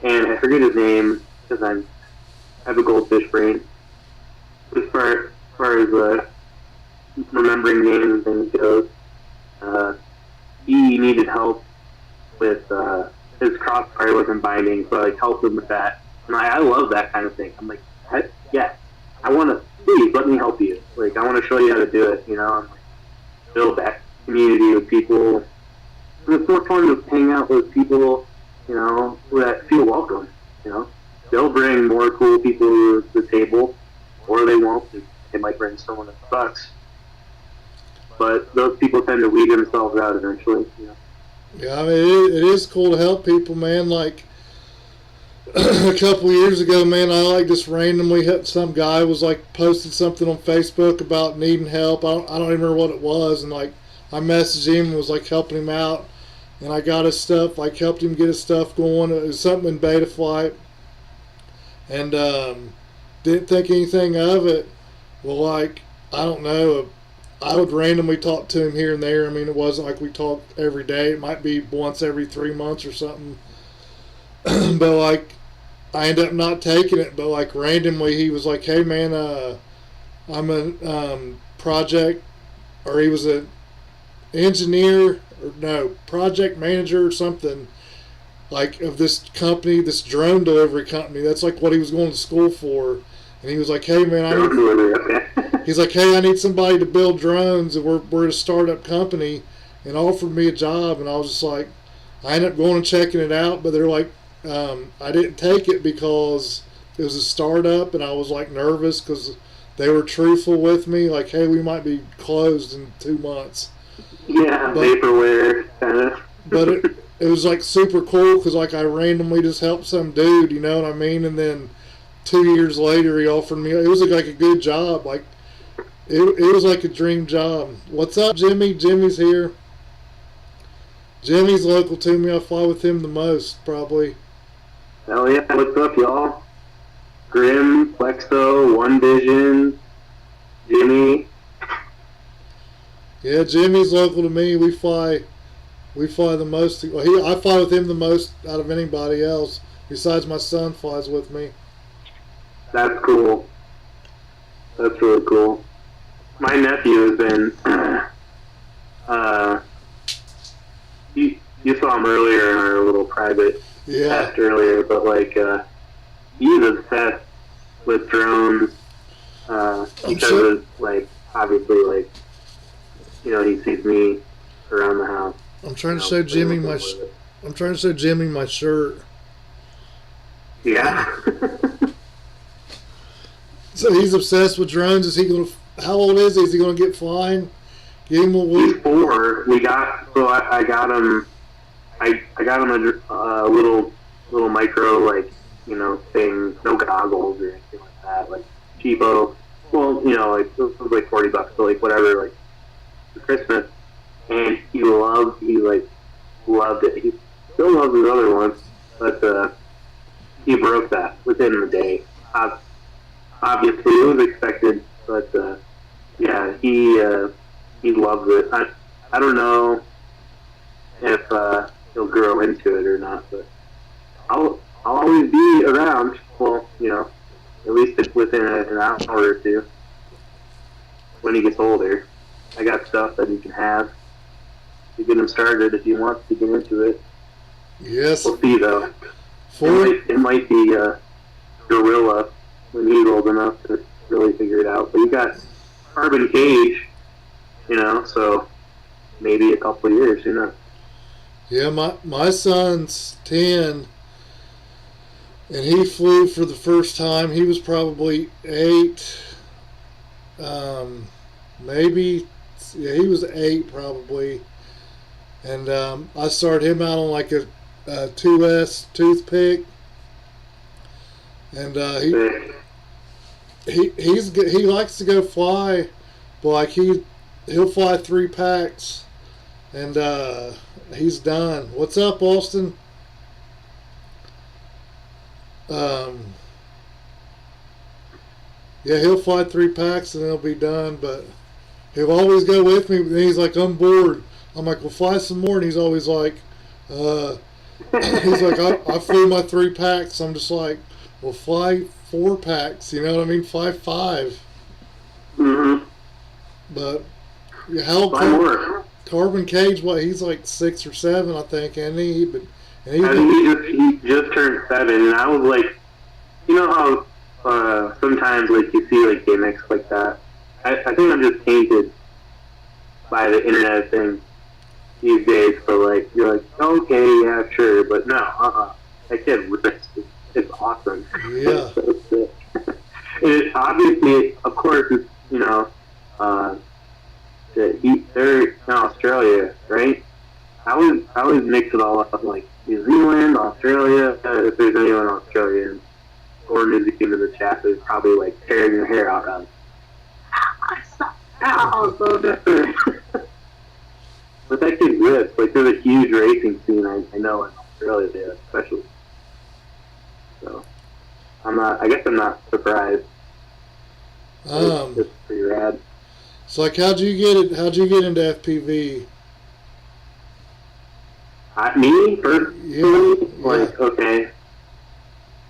and I forget his name because I have a goldfish brain. As far as remembering names and things goes, he needed help with his crossfire wasn't binding, so I helped him with that. And I love that kind of thing. I'm like, yeah, I want to, please let me help you. Like, I want to show you how to do it, and like, build that community with people. And it's more fun to hang out with people, that feel welcome. They'll bring more cool people to the table, or they won't. They might bring someone that sucks. But those people tend to weed themselves out eventually. Yeah, I mean, it is cool to help people, man. Like, a couple years ago, man, I like just randomly hit some guy was like posted something on Facebook about needing help. I don't even remember what it was, and like I messaged him and was like helping him out, and I got his stuff, like helped him get his stuff going. It was something in beta flight, and didn't think anything of it. Well, like I don't know, I would randomly talk to him here and there. I mean, it wasn't like we talked every day. It might be once every 3 months or something. But like, I ended up not taking it. But like randomly, he was like, "Hey man, I'm a project," or he was an engineer or no project manager or something like of this company, this drone delivery company. That's like what he was going to school for. And he was like, "Hey man, he's like, hey, I need somebody to build drones, and we're a startup company," and offered me a job. And I was just like, I ended up going and checking it out, but they're like, I didn't take it because it was a startup, and I was like nervous because they were truthful with me, like, hey, we might be closed in 2 months. Yeah, vaporware kind of. But it was like super cool because like I randomly just helped some dude, you know what I mean? And then 2 years later, he offered me. It was like a good job, like. It was like a dream job. What's up, Jimmy? Jimmy's here. Jimmy's local to me. I fly with him the most, probably. Hell yeah. What's up, y'all? Grim, Plexo, One Vision, Jimmy. Yeah, Jimmy's local to me. We fly the most. Well, I fly with him the most out of anybody else. Besides my son flies with me. That's cool. That's really cool. My nephew has been, you saw him earlier in our little private chat earlier, but like, he's obsessed with drones, because of, like, obviously, like, he sees me around the house. I'm trying to show Jimmy my shirt. Yeah. So he's obsessed with drones. Is he going to? How old is he? Is he going to get flying? Give him a week. He's 4. I got him. I got him a little micro, like, thing. No goggles or anything like that. Like cheapo. Well, like it was like $40, so like whatever, like for Christmas. And he loved it. He still loves his other one, but he broke that within the day. Obviously, it was expected, but yeah, he loves it. I don't know if he'll grow into it or not, but I'll always be around. Well, at least within an hour or two. When he gets older, I got stuff that he can have to get him started if he wants to get into it. Yes. We'll see though. It might be Gorilla when he's old enough to really figure it out. But you got carbon cage, so maybe a couple of years, Yeah, my son's 10, and he flew for the first time. He was probably 8, maybe, yeah, he was 8 probably. And I started him out on like a 2S toothpick, and he likes to go fly, but like he'll fly 3 packs, and he's done. What's up, Austin? Yeah, he'll fly 3 packs and he'll be done, but he'll always go with me. But then he's like, I'm bored. I'm like, well, fly some more. And he's always like, he's like, I flew my 3 packs. I'm just like, well, fly 4 packs. You know what I mean? Fly 5. Mm-hmm. But how carbon cage? What, he's like 6 or 7, I think, and he. But and he just turned 7, and I was like, how sometimes like you see like gimmicks like that. I think I'm just tainted by the internet thing these days. So like you're like, okay, yeah, sure, but no, that kid rips. It's awesome. Yeah. It's so sick. It obviously, of course, it's they're in Australia, right? I always mix it all up, like New Zealand, Australia. If there's anyone Australian or New Zealand in the chat, there's probably like tearing your hair out on. Ow, so different. But that kid rips. Like there's a huge racing scene I know in Australia there, especially. So I guess I'm not surprised. It's pretty rad. So like, how'd you get into FPV? Me personally, like, okay.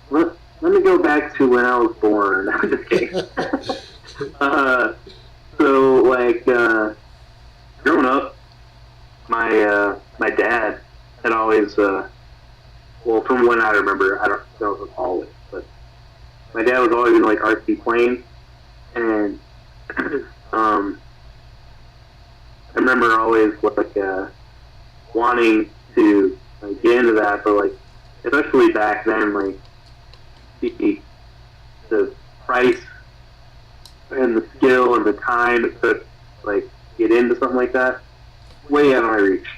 Let me go back to when I was born. I'm just kidding. So like, growing up, my dad had always, well, from when I remember, I don't know if it's always, but my dad was always in like RC planes, and I remember always like wanting to like get into that, but like especially back then, like the price and the skill and the time it took like get into something like that, way out of my reach,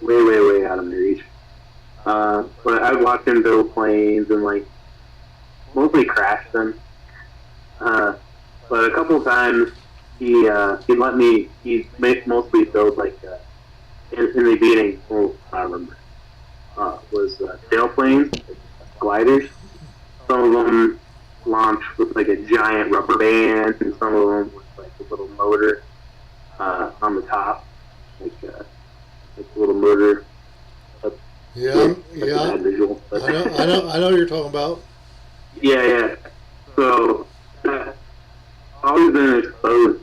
way out of my reach. But I would watch him build planes and like mostly crash them. But a couple of times he let me. He mostly build like in the beginning. Well, I remember was sailplanes, gliders. Some of them launched with like a giant rubber band, and some of them with like a little motor on the top, like a little motor. Yeah. Visual, I know what you're talking about. Yeah. So I've always been exposed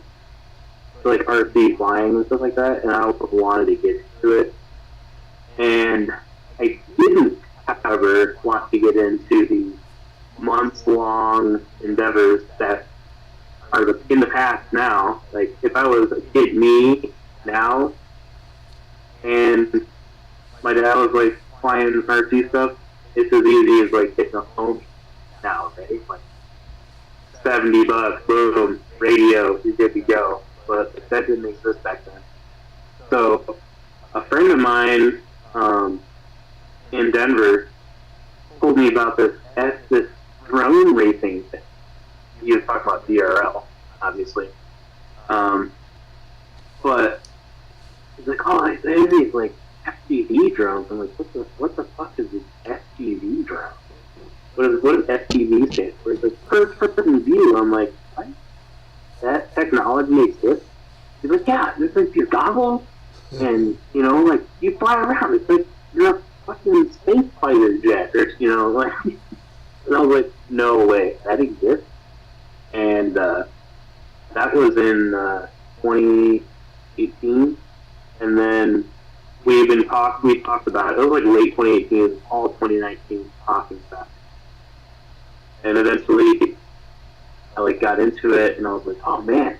to like RC flying and stuff like that, and I wanted to get into it. And I didn't, however, want to get into the months-long endeavors that are in the past now. Like, if I was a kid me now, and my dad was like flying RC stuff, it's as easy as like getting a phone now, right? Like $70, boom, radio, you're good to go. But that didn't exist back then. So a friend of mine in Denver told me about this drone racing thing. He was talking about DRL, obviously. But he's like, oh, I say these like FPV drones. I'm like, what the fuck is this FPV drone? What does FPV stand for? It's like first person view. I'm like, what? That technology exists? He's like, yeah, there's like these goggles, and like you fly around. It's like you're a fucking space fighter jet, or like. And I was like, no way, that exists. And that was in 2018, and then we talked about it. It was like late 2018, all 2019 talking about it. And eventually I like got into it, and I was like, oh man,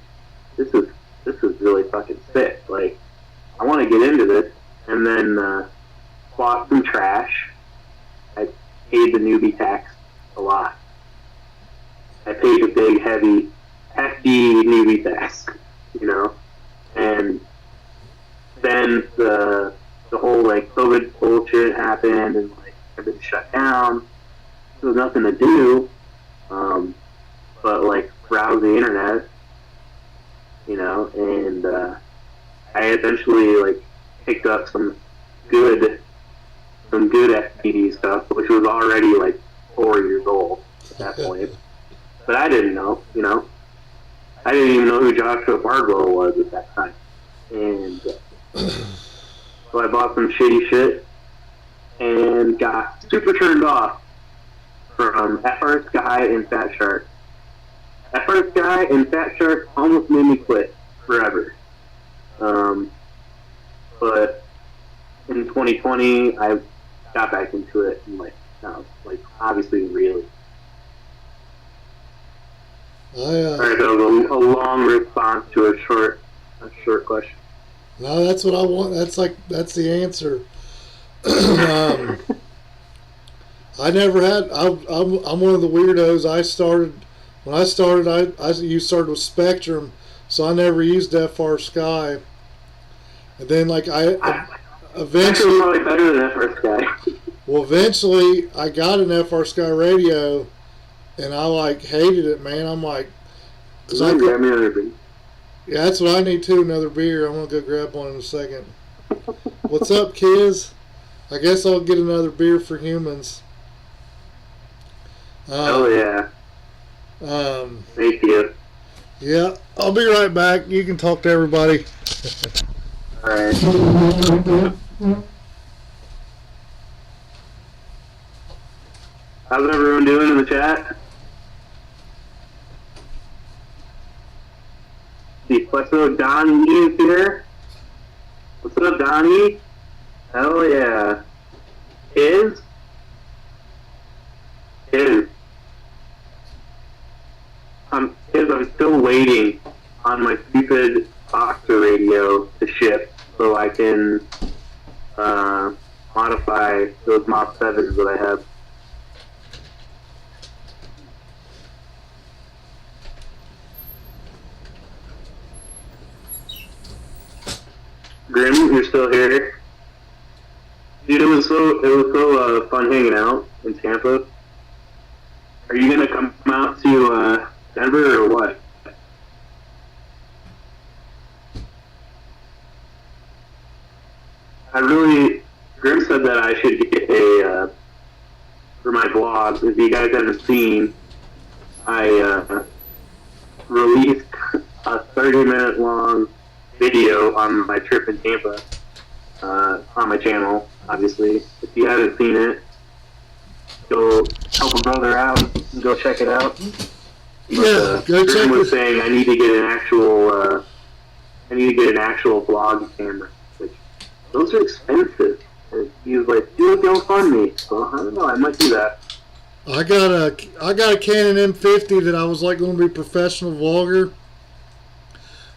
this is really fucking sick. Like, I want to get into this. And then bought some trash. I paid the newbie tax a lot. I paid the big, heavy, hefty newbie tax, you know. And then the whole like COVID bullshit happened, and like everything shut down. There was nothing to do, but like browse the internet, you know. And I eventually like picked up some good FPD stuff, which was already like 4 years old at that point. But I didn't know, you know. I didn't even know who Joshua Bardwell was at that time. And so I bought some shitty shit and got super turned off from FR Sky and Fat Shark. FR Sky and Fat Shark almost made me quit forever. But in 2020, I got back into it, and like, no, like obviously, really. Sorry, that was a long response to a short question. No, that's what I want. That's the answer. I never had. I'm one of the weirdos. When I started, you started with Spectrum, so I never used FR Sky. And then like I eventually probably better than FR Sky. Well, eventually I got an FR Sky radio, and I like hated it, man. I'm like, grab me another beer. Yeah, that's what I need too. Another beer. I'm gonna go grab one in a second. What's up, kids? I guess I'll get another beer for humans. Oh yeah. Thank you. Yeah, I'll be right back. You can talk to everybody. All right. How's everyone doing in the chat? What's up, Donnie is here? What's up, Donnie? Hell yeah. Kids? Kids, I'm still waiting on my stupid Boxer radio to ship so I can modify those Mach 7s that I have. Grim, you're still here? Dude, it was so fun hanging out in Tampa. Are you gonna come out to Denver or what? Grim said that I should get a for my blog. If you guys haven't seen, I released a 30-minute long video on my trip in Tampa on my channel, obviously. If you haven't seen it, go help a brother out and go check it out. Yeah, go check Grim was it. saying I need to get an actual vlog camera, which those are expensive. And he was like, "Dude, don't fund me." So I don't know, I might do that. I got a Canon M50 that I was like going to be professional vlogger,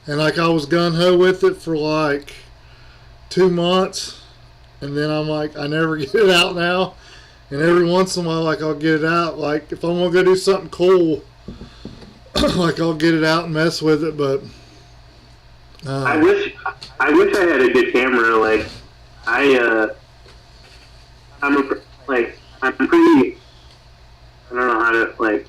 and like I was gun ho with it for like 2 months, and then I'm like, I never get it out now. And every once in a while, like I'll get it out. Like if I'm gonna go do something cool, like I'll get it out and mess with it. But I wish I had a good camera. Like I'm pretty. I don't know how to like.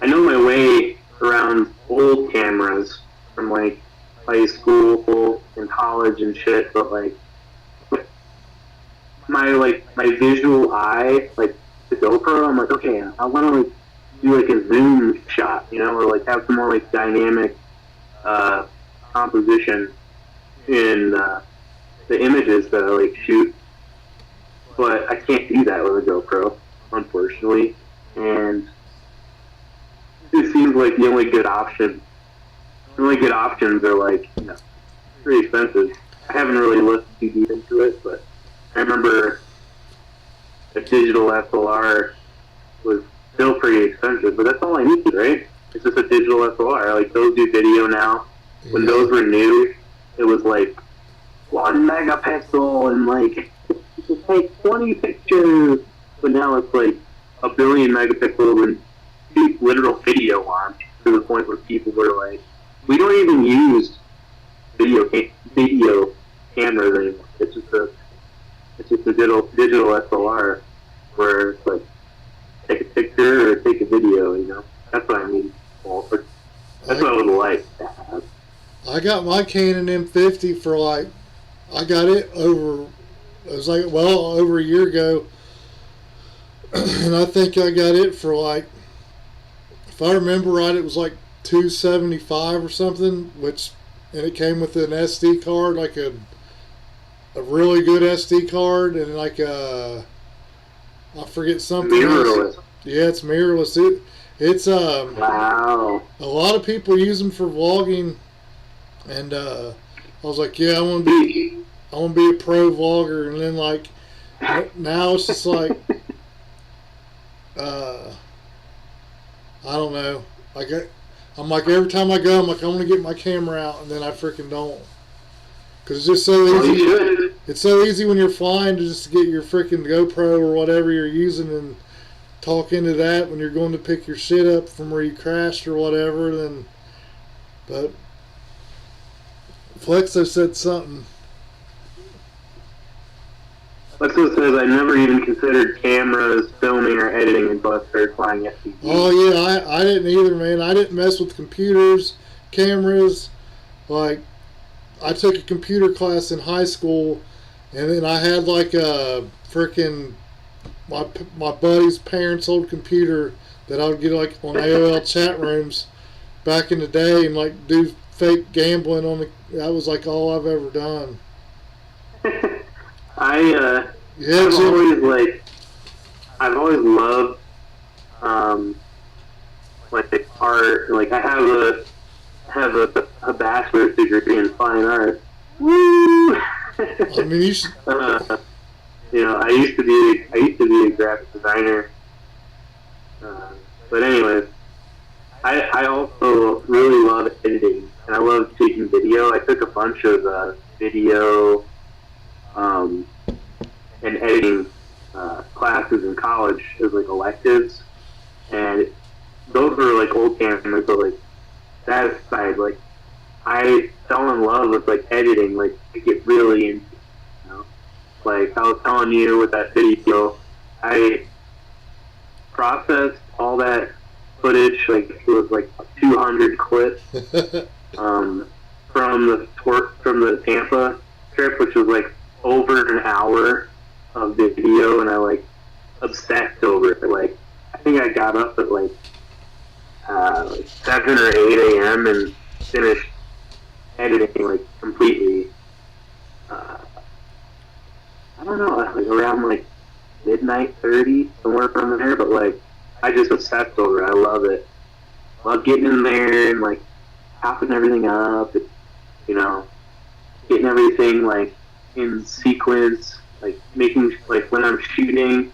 I know my way around old cameras from like high school and college and shit, but like my visual eye, like the GoPro, I'm like, okay, I want to like do like a zoom shot, you know, or like have some more like dynamic composition in the images that I like shoot. But I can't do that with a GoPro, unfortunately. And it seems like the only good option. The only good options are like, you know, pretty expensive. I haven't really looked too deep into it, but I remember a digital SLR was still pretty expensive, but that's all I need, right? It's just a digital SLR. Like, those do video now. When those were new, it was like 1 megapixel and like just take 20 pictures. But now it's like a billion megapixels and shoot literal video on, to the point where people were like, we don't even use video cameras anymore. It's just a digital SLR where it's like, take a picture or take a video, you know? That's what I mean. That's what I would like to have. I got my Canon M50 for like, I got it over a year ago. And I think I got it for like, if I remember right, it was like $275 or something, and it came with an SD card, like a really good SD card, and like I forget something Mirrorless. else. Yeah, it's mirrorless. It's Wow. a lot of people use them for vlogging, and I was like, yeah, I want to be a pro vlogger, and then like now it's just like I don't know. I'm like, every time I go, I'm like, I'm gonna get my camera out, and then I freaking don't, because it's just so Well, easy. you should. It's so easy when you're flying to just get your freaking GoPro or whatever you're using and talk into that when you're going to pick your shit up from where you crashed or whatever. Then, but Flexo said something. Lexo says, I never even considered cameras, filming, or editing until I started flying FPV. Oh yeah, I didn't either, man. I didn't mess with computers, cameras. Like, I took a computer class in high school, and then I had like a freaking my buddy's parents' old computer that I would get like on AOL chat rooms back in the day, and like do fake gambling on the. That was like all I've ever done. I've always loved like art. Like, I have a bachelor's degree in fine art. Woo! I mean, you should. You know, I used to be a graphic designer. But anyways, I also really love editing, and I love taking video. I took a bunch of video and editing classes in college as like electives, and those were like old cameras, but like that aside, like I fell in love with like editing, like to get really into, you know, like I was telling you with that video, I processed all that footage, like it was like 200 clips from the Tampa trip, which was like over an hour of video, and I like obsessed over it. Like, I think I got up at like 7 or 8 a.m. and finished editing like completely. I don't know, like around like midnight 30, somewhere from there. But like, I just obsessed over it. I love it. Love getting in there and like chopping everything up, and, you know, getting everything like in sequence, like making, like when I'm shooting,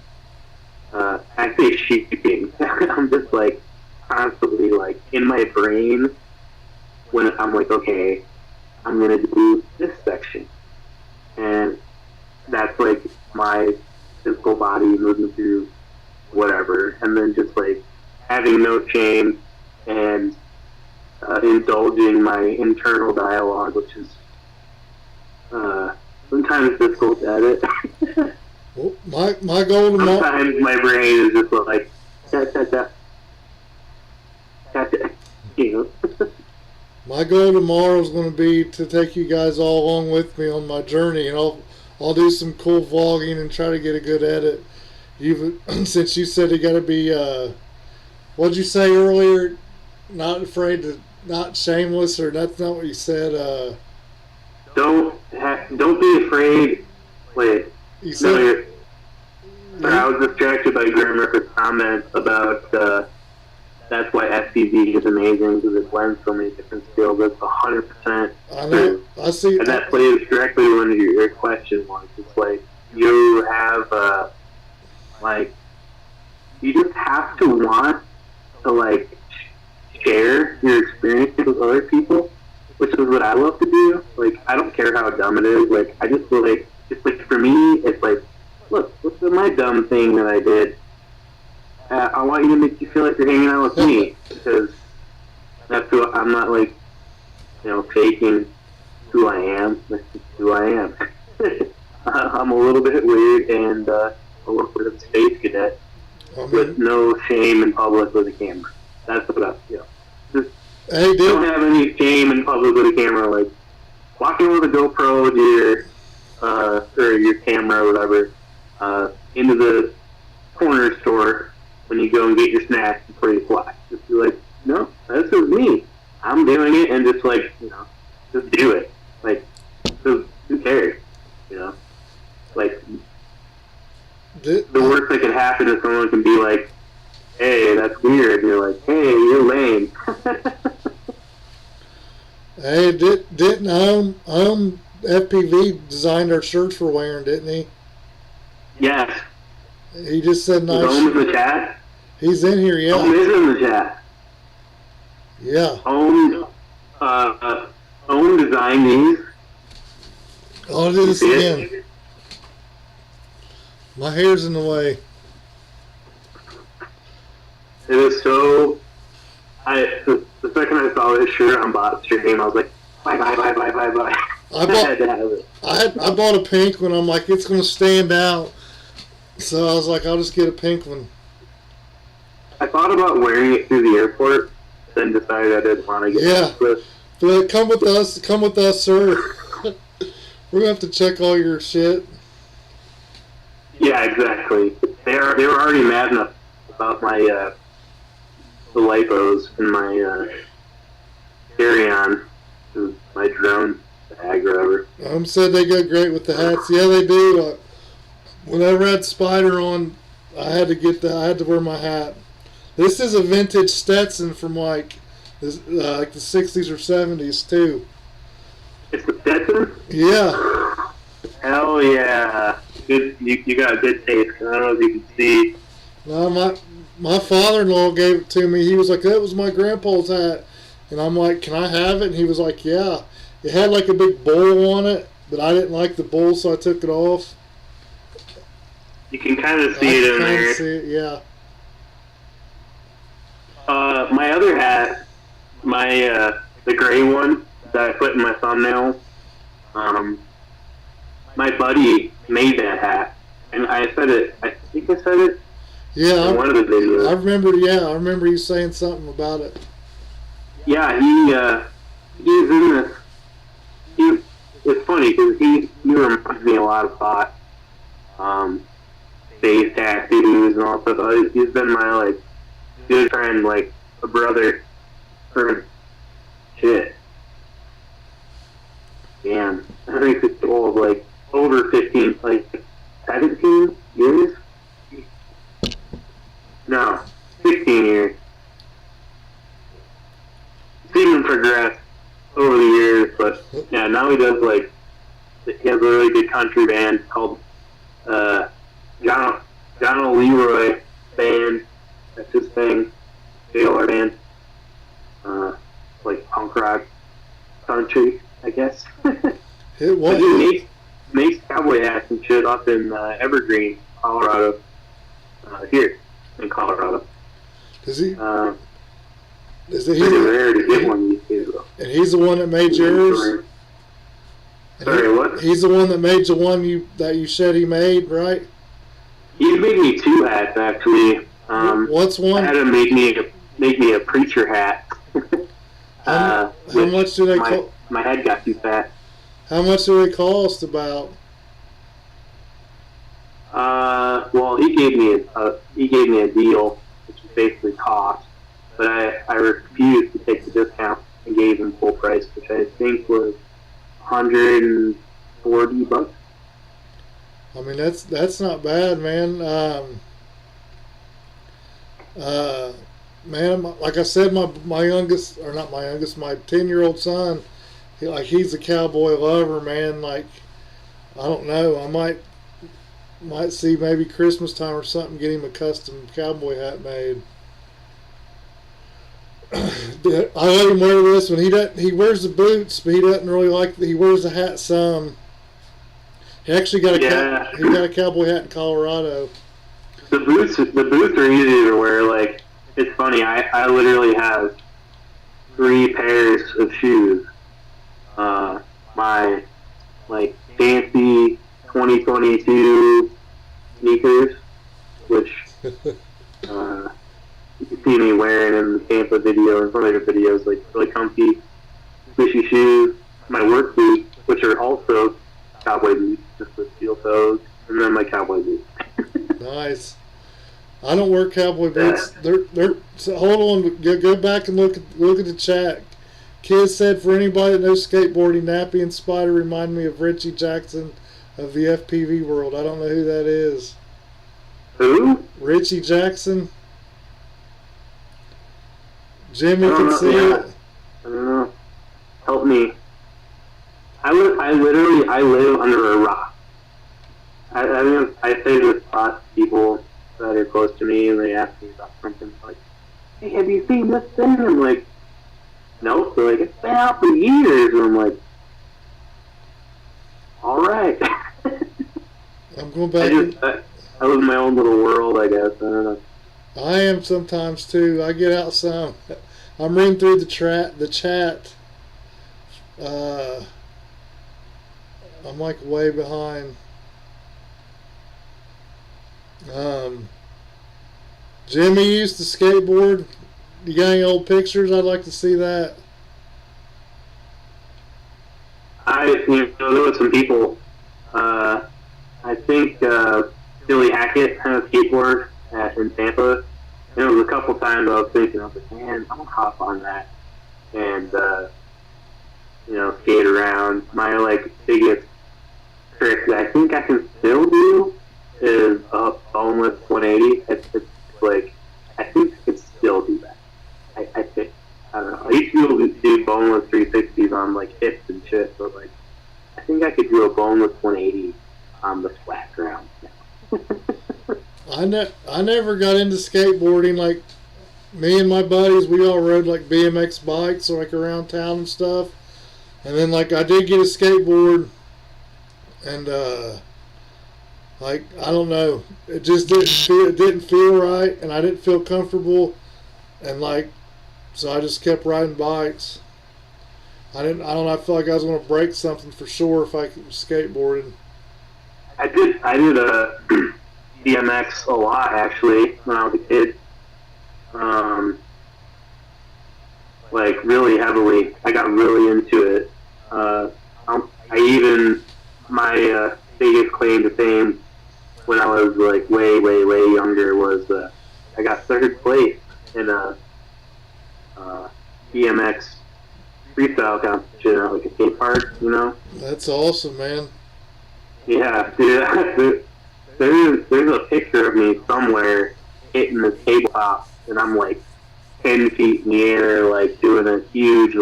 I say shooting, I'm just like constantly like in my brain when I'm like, okay, I'm gonna do this section, and that's like my physical body moving through whatever, and then just like having no shame and indulging my internal dialogue, which is sometimes difficult to edit. Well, my goal tomorrow. Sometimes my brain is just like, you know. My goal tomorrow is going to be to take you guys all along with me on my journey, and I'll do some cool vlogging and try to get a good edit. Since you said you got to be, what'd you say earlier? Not afraid to, not shameless, or that's not what you said. Don't be afraid. Wait. You said. No, I was distracted by Graham Ripper's comment about that's why FPV is amazing, because it blends so many different skills. That's 100% I know. true. I see. And that plays directly to one of your question was. It's like you have like you just have to want to like share your experience with other people, which is what I love to do. Like, I don't care how dumb it is. Like, I just feel like, it's like, for me, it's like, look, what's my dumb thing that I did? I want you to make you feel like you're hanging out with me, because that's who I'm not, like, faking who I am. That's just who I am. I'm a little bit weird and a little bit of a space cadet with no shame in public with a camera. That's what I feel. Just don't have any shame in public with a camera. Like, walking with a GoPro or your camera or whatever into the corner store when you go and get your snacks before you fly. Just be like, no, this is me. I'm doing it, and just like, just do it. Like, who cares? Like, the worst that could happen is someone can be like, hey, that's weird. And you're like, hey, you're lame. Hey, didn't FPV designed our shirts we're wearing, didn't he? Yes. He just said nice. Is Ohm in the chat? He's in here, yeah. Ohm is in the chat. Yeah. Ohm designed these. I'll do this again. My hair's in the way. It is so. The second I saw this shirt on bot stream, I was like, bye. I bought a pink one. I'm like, it's going to stand out. So I was like, I'll just get a pink one. I thought about wearing it through the airport, then decided I didn't want to get it. But come with us, sir. We're going to have to check all your shit. Yeah, exactly. They were already mad enough about my the lipos in my carry-on, my drone bag or whatever. Said they go great with the hats. Yeah, they do. Whenever I had Spider on, I had to wear my hat. This is a vintage Stetson from like the 60s or 70s too. It's the Stetson? Yeah. Hell yeah. Good, you got good taste. I don't know if you can see. No, my father-in-law gave it to me. He was like, that was my grandpa's hat. And I'm like, can I have it? And he was like, yeah. It had like a big bowl on it, but I didn't like the bowl, so I took it off. You can kind of see it in there. I can see it, yeah. My other hat, the gray one that I put in my thumbnail, my buddy made that hat, and I think I said it. Yeah, in one of the videos. I remember you saying something about it. Yeah, he's in this. It's funny because he reminds me a lot of Bot. Face tattoos and all stuff. He's been my like good friend, like a brother for shit. Damn, I think it's old, like over 15, like 17 years. No, 16 years. Seen him progress over the years, but yeah, now he does like, he has a really good country band called John Leroy Band. That's his thing. JLR band. Like punk rock country, I guess. It was. He makes cowboy hats and shit up in Evergreen, Colorado. Here in Colorado. Does he? It's rare to get one these days, though. And he's the one that made yours? Sorry, what? He's the one that made the one that you said he made, right? He made me two hats, actually. What's one? I had him make me a preacher hat. How much do they cost? My head got too fat. How much do they cost about? Well, he gave me a deal, which is basically cost, but I refused to take the discount and gave him full price, which I think was $140. I mean, that's not bad, man. Man, like I said, my youngest, or not my youngest, my 10-year-old son, he's a cowboy lover, man. Like, I don't know, I might might see maybe Christmas time or something. Get him a custom cowboy hat made. I let him wear this one. He wears the boots, but he doesn't really like. He wears the hat some. He actually got he got a cowboy hat in Colorado. The boots are easy to wear. Like, it's funny. I literally have 3 pairs of shoes. My like fancy 2022 sneakers, which you can see me wearing in the Tampa video and some other videos, like really comfy, squishy shoes. My work boots, which are also cowboy boots, just with steel toes, and then my cowboy boots. Nice. I don't wear cowboy boots. They're so hold on. Go back and look at the chat. Kids said, for anybody that knows skateboarding, Nappy and Spider remind me of Richie Jackson of the FPV world. I don't know who that is. Who? Richie Jackson. Jimmy can see it. I don't know. Help me. I live under a rock. I say this a lot to people that are close to me, and they ask me about something like, "Hey, have you seen this thing?" I'm like, "No." They're like, "It's been out for years," and I'm like, "All right." I'm going back. I live in my own little world, I guess. I don't know. I am sometimes too. I get out some. I'm reading through the chat. I'm like way behind. Jimmy used to skateboard. You got any old pictures? I'd like to see that. There were some people. I think Billy Hackett had a skateboard in Tampa. And there was a couple times I was thinking, I was like, man, I'm gonna hop on that and skate around. My biggest trick that I think I can still do is a boneless 180. It's like, I think I could still do that. I think. I don't know. I used to be able to do boneless 360s on hips and shit, but I think I could do a boneless 180 on the flat ground. I never got into skateboarding. Like, me and my buddies, we all rode BMX bikes around town and stuff. And then I did get a skateboard, and I don't know, it just didn't feel right, and I didn't feel comfortable, and so I just kept riding bikes. I don't know, I felt like I was going to break something for sure if I was skateboarding. I did BMX a lot, actually, when I was a kid. Really heavily. I got really into it. My biggest claim to fame when I was way, way, way younger was I got 3rd place in a BMX freestyle competition at a skate park, That's awesome, man. Yeah, dude. There's a picture of me somewhere hitting the tabletop, and I'm 10 feet in the air, doing a huge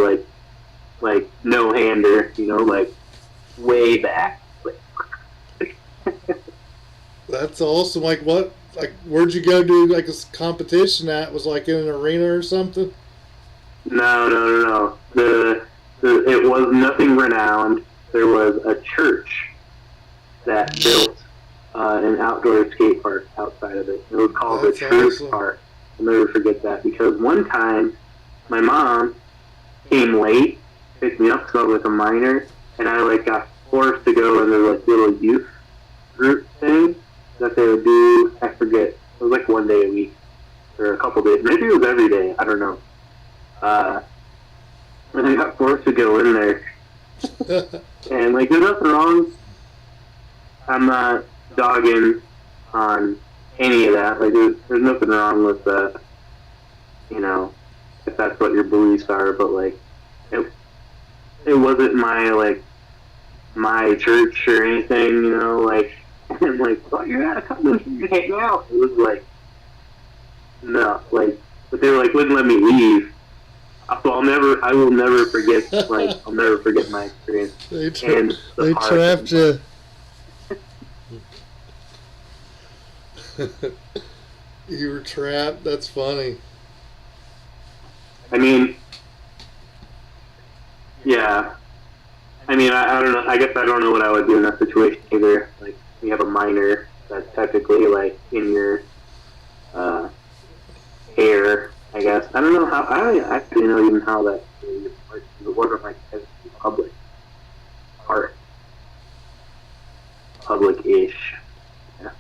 no-hander, way back. That's awesome. What? Where'd you go do a competition at? Was in an arena or something? No. It was nothing renowned. There was a church that built an outdoor skate park outside of it. It was called the Truth Park. I'll never forget that, because one time my mom came late, picked me up because I was a minor, and I got forced to go in their little youth group thing that they would do. I forget. It was one day a week or a couple days. Maybe it was every day. I don't know. And I got forced to go in there. And there's nothing wrong. I'm not dogging on any of that. There's nothing wrong with that. If that's what your beliefs are. But it wasn't my church or anything. I'm oh, you gotta come and hang out. It was no, but they wouldn't let me leave. So I will never forget. I'll never forget my experience. They trapped you. You were trapped. That's funny. I mean, yeah. I mean, I don't know. I guess I don't know what I would do in that situation either. Like, you have a minor that's technically like in your hair. I guess I don't know how. I don't actually know even how that. It wasn't like public art, public-ish. Yeah.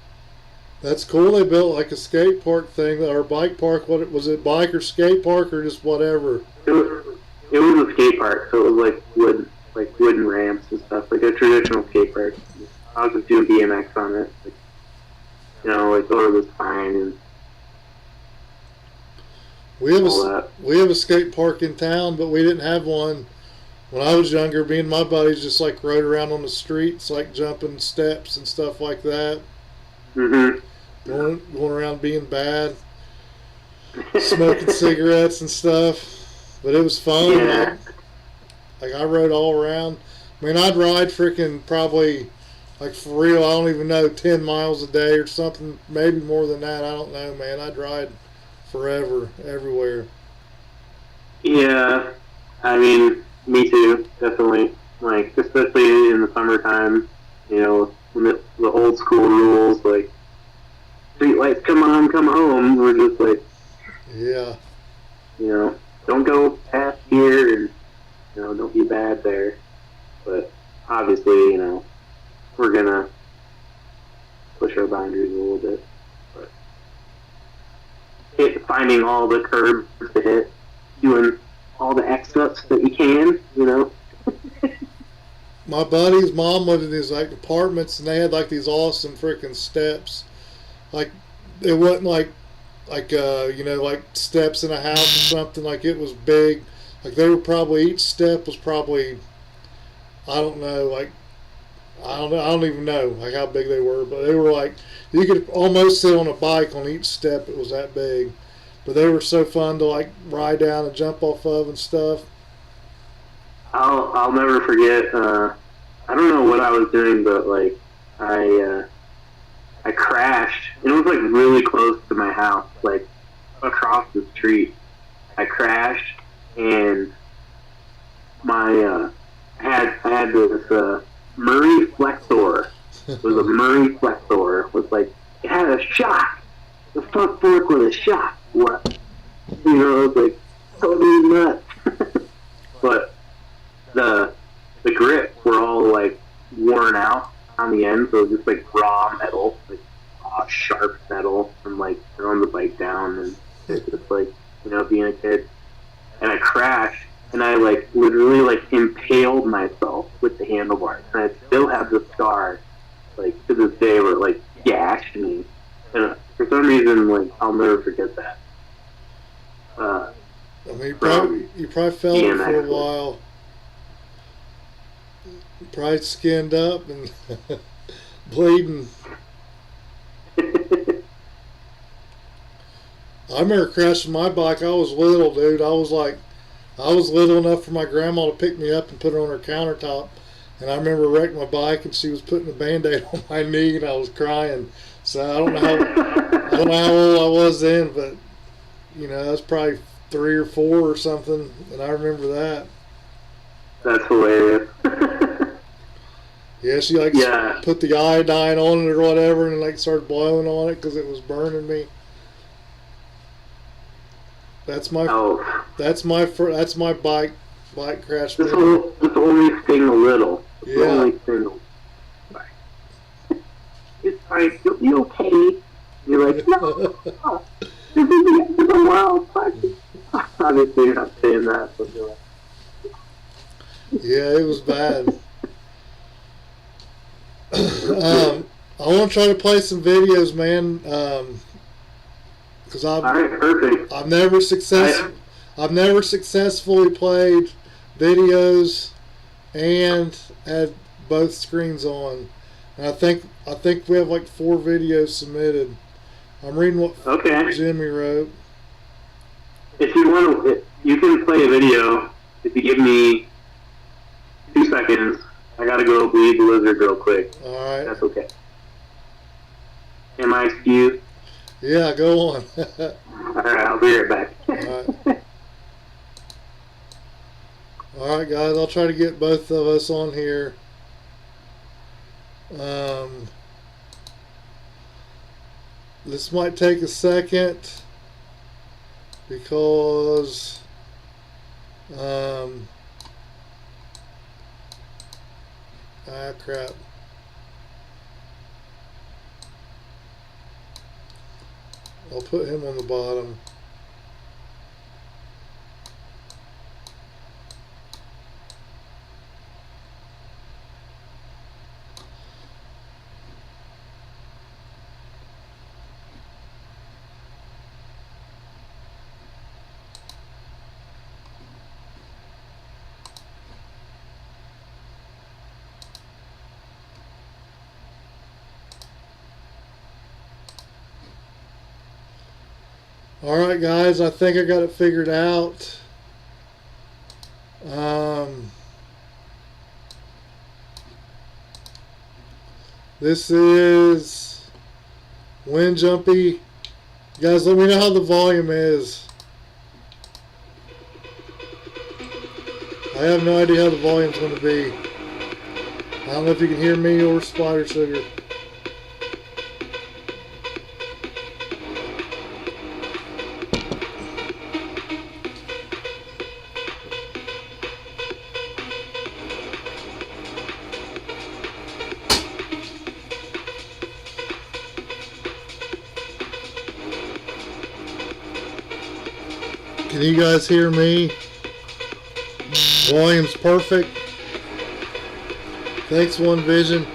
That's cool. They built like a skate park thing or bike park. What was it? Bike or skate park or just whatever? It was a skate park, so it was like wooden ramps and stuff, like a traditional skate park. I was just doing BMX on it, like, you know, like over the spine and We have all a that. we have a skate park in town, but we didn't have one when I was younger. Me and my buddies just like rode around on the streets, like jumping steps and stuff like that. Mhm. Going around being bad, smoking cigarettes and stuff. But it was fun. Yeah. Like I rode all around. I mean, I'd ride freaking probably, like for real, I don't even know, 10 miles a day or something, maybe more than that. I don't know, man. I'd ride forever, everywhere. Yeah, I mean, me too, definitely. Like, especially in the summertime, you know, when the old school rules, like, street lights, come on, come home. We're just like, Yeah. you know, don't go past here and, you know, don't be bad there. But obviously, you know, we're gonna push our boundaries a little bit. But finding all the curbs to hit, doing all the extras that you can, you know. My buddy's mom lived in these like apartments, and they had like these awesome freaking steps. Like it wasn't like you know, like steps in a house or something. Like it was big. Like they were probably, each step was probably, I don't know, like I don't even know like how big they were, but they were like, you could almost sit on a bike on each step. It was that big, but they were so fun to like ride down and jump off of and stuff. I'll never forget. I don't know what I was doing, but like I crashed. And it was like really close to my house, like across the street. I crashed, and my I had this Murray Flexor. It was a Murray Flexor. It was like, it had a shock. The front fork with a shock. What? You know, it was like totally nuts. But the grips were all like worn out on the end, so it was just like raw metal, like raw sharp metal from like throwing the bike down, and it's just like, you know, being a kid. And I crashed, and I like literally like impaled myself with the handlebars, and I still have the scar like to this day where it like gashed me, and for some reason like I'll never forget that. I mean, you probably felt it for a while. Probably skinned up and bleeding. I remember crashing my bike. I was little, dude. I was little enough for my grandma to pick me up and put her on her countertop. And I remember wrecking my bike, and she was putting a Band-Aid on my knee, and I was crying. So I don't know how old I was then, but you know, I was probably 3 or 4 or something, and I remember that. That's hilarious. Yeah, she put the iodine on it or whatever, and like started blowing on it because it was burning me. That's my bike crash. Just only sting a little. Just Yeah. only sting a little. It's fine. You'll be okay. You're like, no, this is the end of the world. Obviously, you're not saying that, but you're like, Yeah, it was bad. I want to try to play some videos, man. Because all right, perfect. I've never successfully played videos and had both screens on. And I think we have like 4 videos submitted. I'm reading what Jimmy wrote. If you want to, you can play a video. If you give me 2 seconds, I gotta go bleed the lizard real quick. All right. That's okay. Am I excused? Yeah, go on. Alright, I'll be right back. All right, guys, I'll try to get both of us on here. This might take a second because crap. I'll put him on the bottom. Alright guys, I think I got it figured out. This is Wind Jumpy. Guys, let me know how the volume is. I have no idea how the volume's going to be. I don't know if you can hear me or Spider Sugar. Can you guys hear me? Volume's perfect. Thanks, One Vision.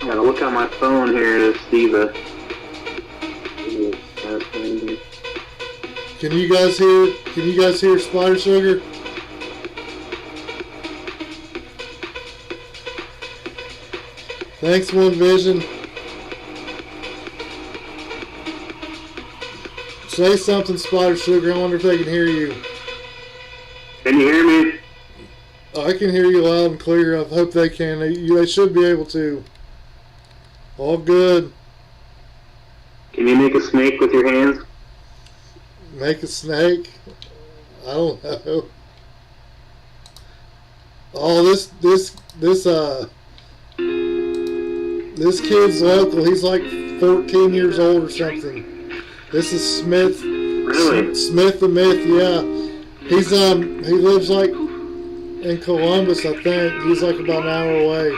I gotta look on my phone here to see the. Can you guys hear? Can you guys hear Spider Sugar? Thanks, One Vision. Say something, Spider Sugar. I wonder if they can hear you. Can you hear me? I can hear you loud and clear. I hope they can. They should be able to. All good. Can you make a snake with your hands? Make a snake? I don't know. Oh, this kid's local. He's like 14 years old or something. This is Smith. Really? Smith the Myth, yeah. He lives like in Columbus, I think. He's like about an hour away.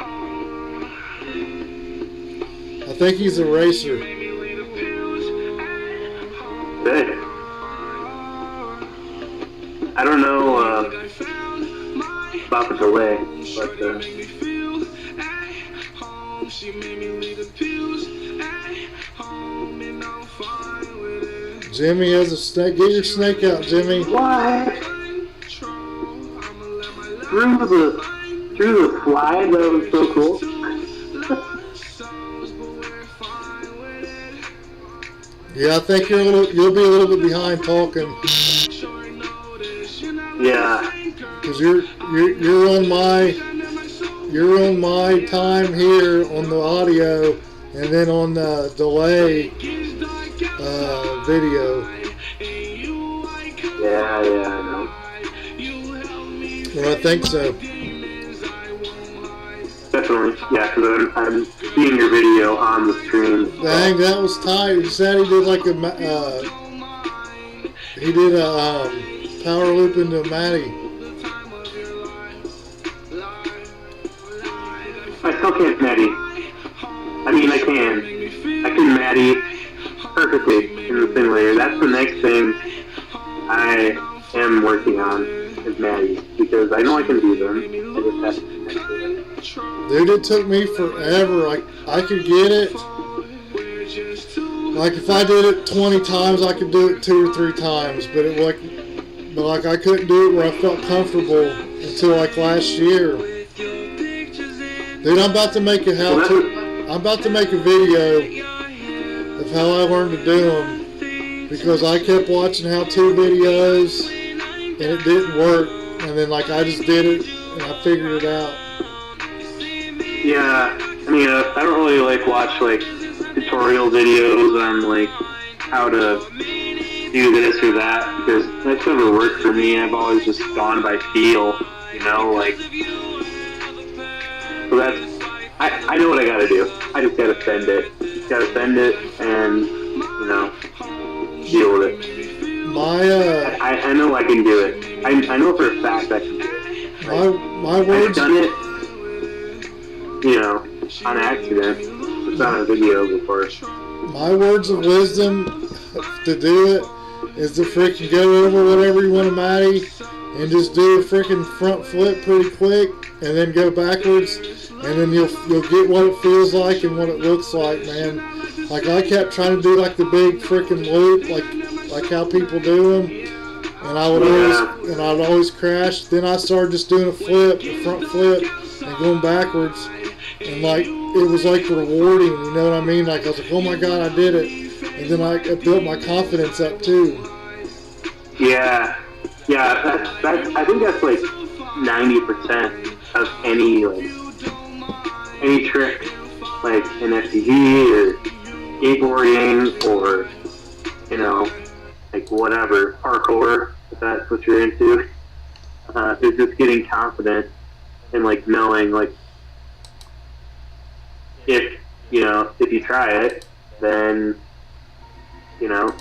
I think he's a racer. Good. I don't know about the delay, but Jimmy has a snake. Get your snake out, Jimmy. what? Through the slide, that was so cool. Yeah, I think you'll be a little bit behind talking. Yeah. Because you're on my time here on the audio, and then on the delay video. Yeah, I know. Well, I think so. Definitely, yeah, because I'm seeing your video on the screen. Dang, that was tight. He said he did like a power loop into Maddie. I still can't Maddie. I mean, I can Maddie perfectly in the simulator. That's the next thing I am working on is Maddie, because I know I can do them. I just have to connect to it. Dude, it took me forever. I could get it. Like if I did it 20 times, I could do it 2 or 3 times. But I couldn't do it where I felt comfortable until like last year. Dude, I'm about to make a video of how I learned to do them, because I kept watching how-to videos and it didn't work, and then like I just did it and I figured it out. Yeah, I mean, I don't really like watch like tutorial videos on like how to do this or that because that's never worked for me. I've always just gone by feel, you know, like. So that's I know what I gotta do. I just gotta send it. Gotta send it and you know deal with it. I know I can do it. I know for a fact I can do it. My words. I've done it, you know, on accident. It's on a video before. My words of wisdom to do it is to freaking go over whatever you want to Matty and just do a freaking front flip pretty quick and then go backwards and then you'll get what it feels like and what it looks like, man. Like I kept trying to do like the big freaking loop, like how people do them, and I'd always crash. Then I started just doing a front flip, and going backwards, and like it was like rewarding. You know what I mean? Like I was like, oh my god, I did it, and then I built my confidence up too. Yeah. I think that's like 90% of any trick, like in FTV or skateboarding or you know, like whatever parkour if that's what you're into. Is just getting confident and like knowing like if you try it, then you know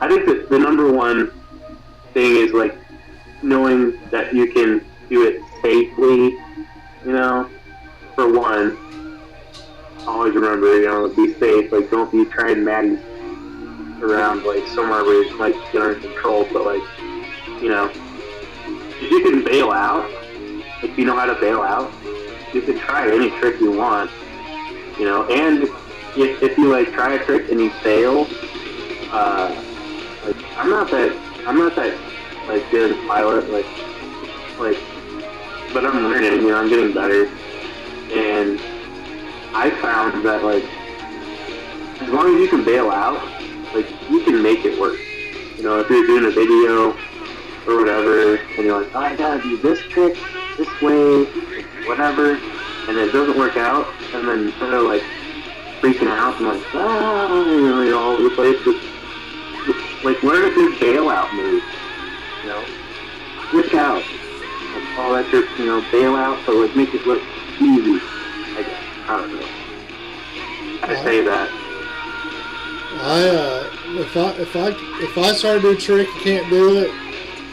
I think that the number one thing is like knowing that you can do it safely. You know, for one, always remember, you know, be safe. Like, don't be trying Matty around like somewhere where you like get under control. But like, you know, if you can bail out, if you know how to bail out, you can try any trick you want. You know, and if you like try a trick and you fail, like I'm not that like good pilot, like, but I'm learning. You know, I'm getting better, and I found that like as long as you can bail out, like you can make it work. You know, if you're doing a video or whatever, and you're like, oh, I gotta do this trick this way, whatever, and it doesn't work out, and then instead of like freaking out and like you know, all over the place, just like learn a good bailout move. You know, switch out. Like, oh, that's your, you know, bailout, so like make it look easy. I guess. I don't know. I say that. If I start to do a trick and can't do it,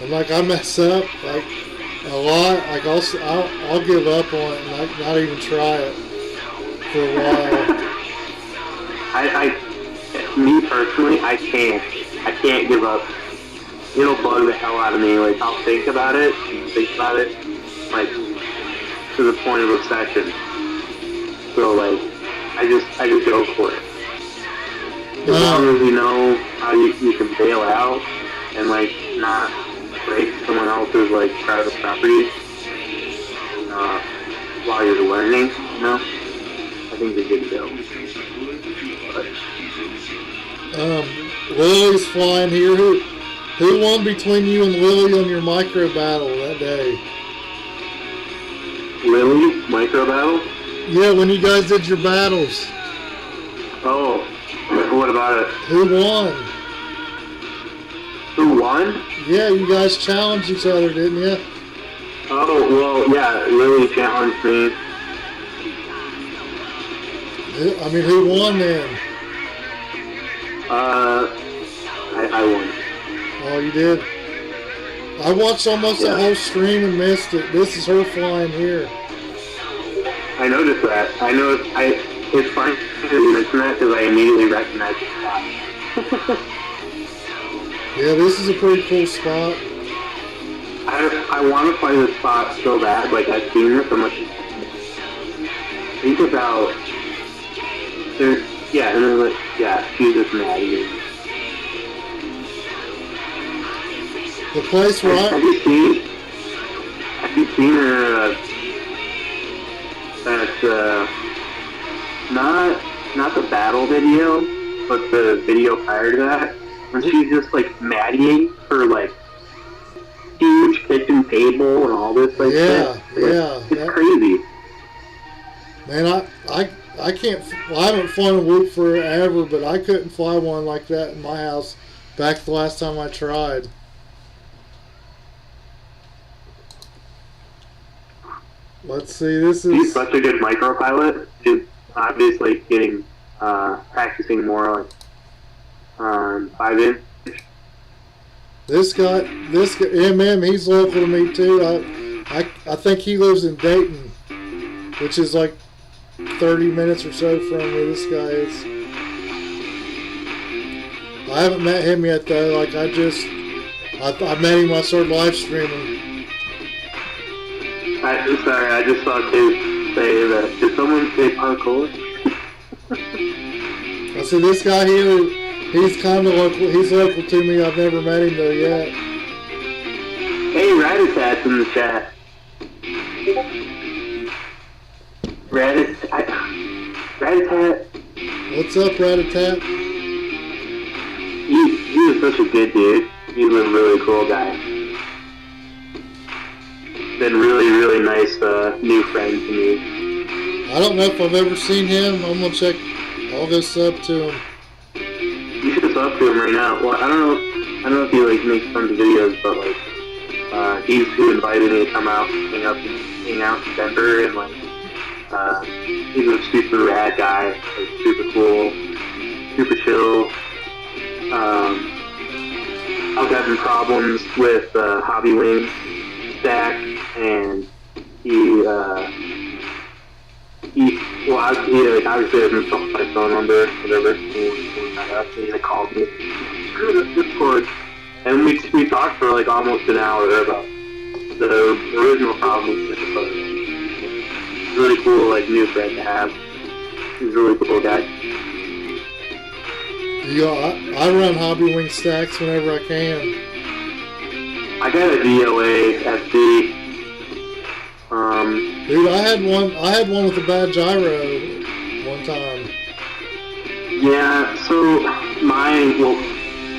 and like I mess up like a lot, like I'll give up on it and like not even try it for a while. Me personally, I can't give up. It'll bug the hell out of me. Like I'll think about it, like to the point of obsession. So like, I just go for it. As long as you know how you can bail out and like not break someone else's like private property while you're learning, you know, I think you're good to go. Lily's flying here. Who won between you and Lily on your micro battle that day? Lily? Micro battle? Yeah, when you guys did your battles. Oh, what about it? Who won? Who won? Yeah, you guys challenged each other, didn't you? Oh, well, yeah, Lily challenged me. I mean, who won then? I won. Oh, you did? I watched almost the whole stream and missed it. This is her flying here. I noticed that. It's funny you mention that because I immediately recognized the spot. Yeah, this is a pretty cool spot. I want to play this spot so bad. Like, I've seen this so much. Think about... and then like, she's just Maddie. The place where Have you seen her, not the battle video, but the video prior to that, when she's just like Maddieing for like huge kitchen table and all this like stuff. Yeah. It's crazy. Man, I can't. Well, I haven't flown a whoop forever, but I couldn't fly one like that in my house back the last time I tried. Let's see. This He's is. such a good micropilot. He's obviously getting practicing more like 5-inch. This guy, MM, he's local to me too. I think he lives in Dayton, which is like 30 minutes or so from where this guy is. I haven't met him yet though. Like I met him when I started live streaming. I just saw Dave say that. Did someone say parkour? I said this guy here, he's kind of local. He's local to me. I've never met him though yet. Hey, Ratatat's in the chat. Ratatat. What's up, Ratatat? He was such a good dude. He's a really cool guy. Been really, really nice new friend to me. I don't know if I've ever seen him. I'm gonna check. I'll go sub to him. You should sub to him right now. Well, I don't know if he like makes tons of videos, but like he's who invited me to come out, hang out in Denver, and like he's a super rad guy, like super cool, super chill. I was having problems with Hobby Wing stack, and he obviously hasn't told my phone number, whatever. And he like called me, screw this Discord, and we talked for like almost an hour about the original problem with Discord. Really cool, like new friend to have. He's a really cool guy. I run Hobby Wing stacks whenever I can. I got a DOA SD. Dude, I had one with a bad gyro one time. Yeah, so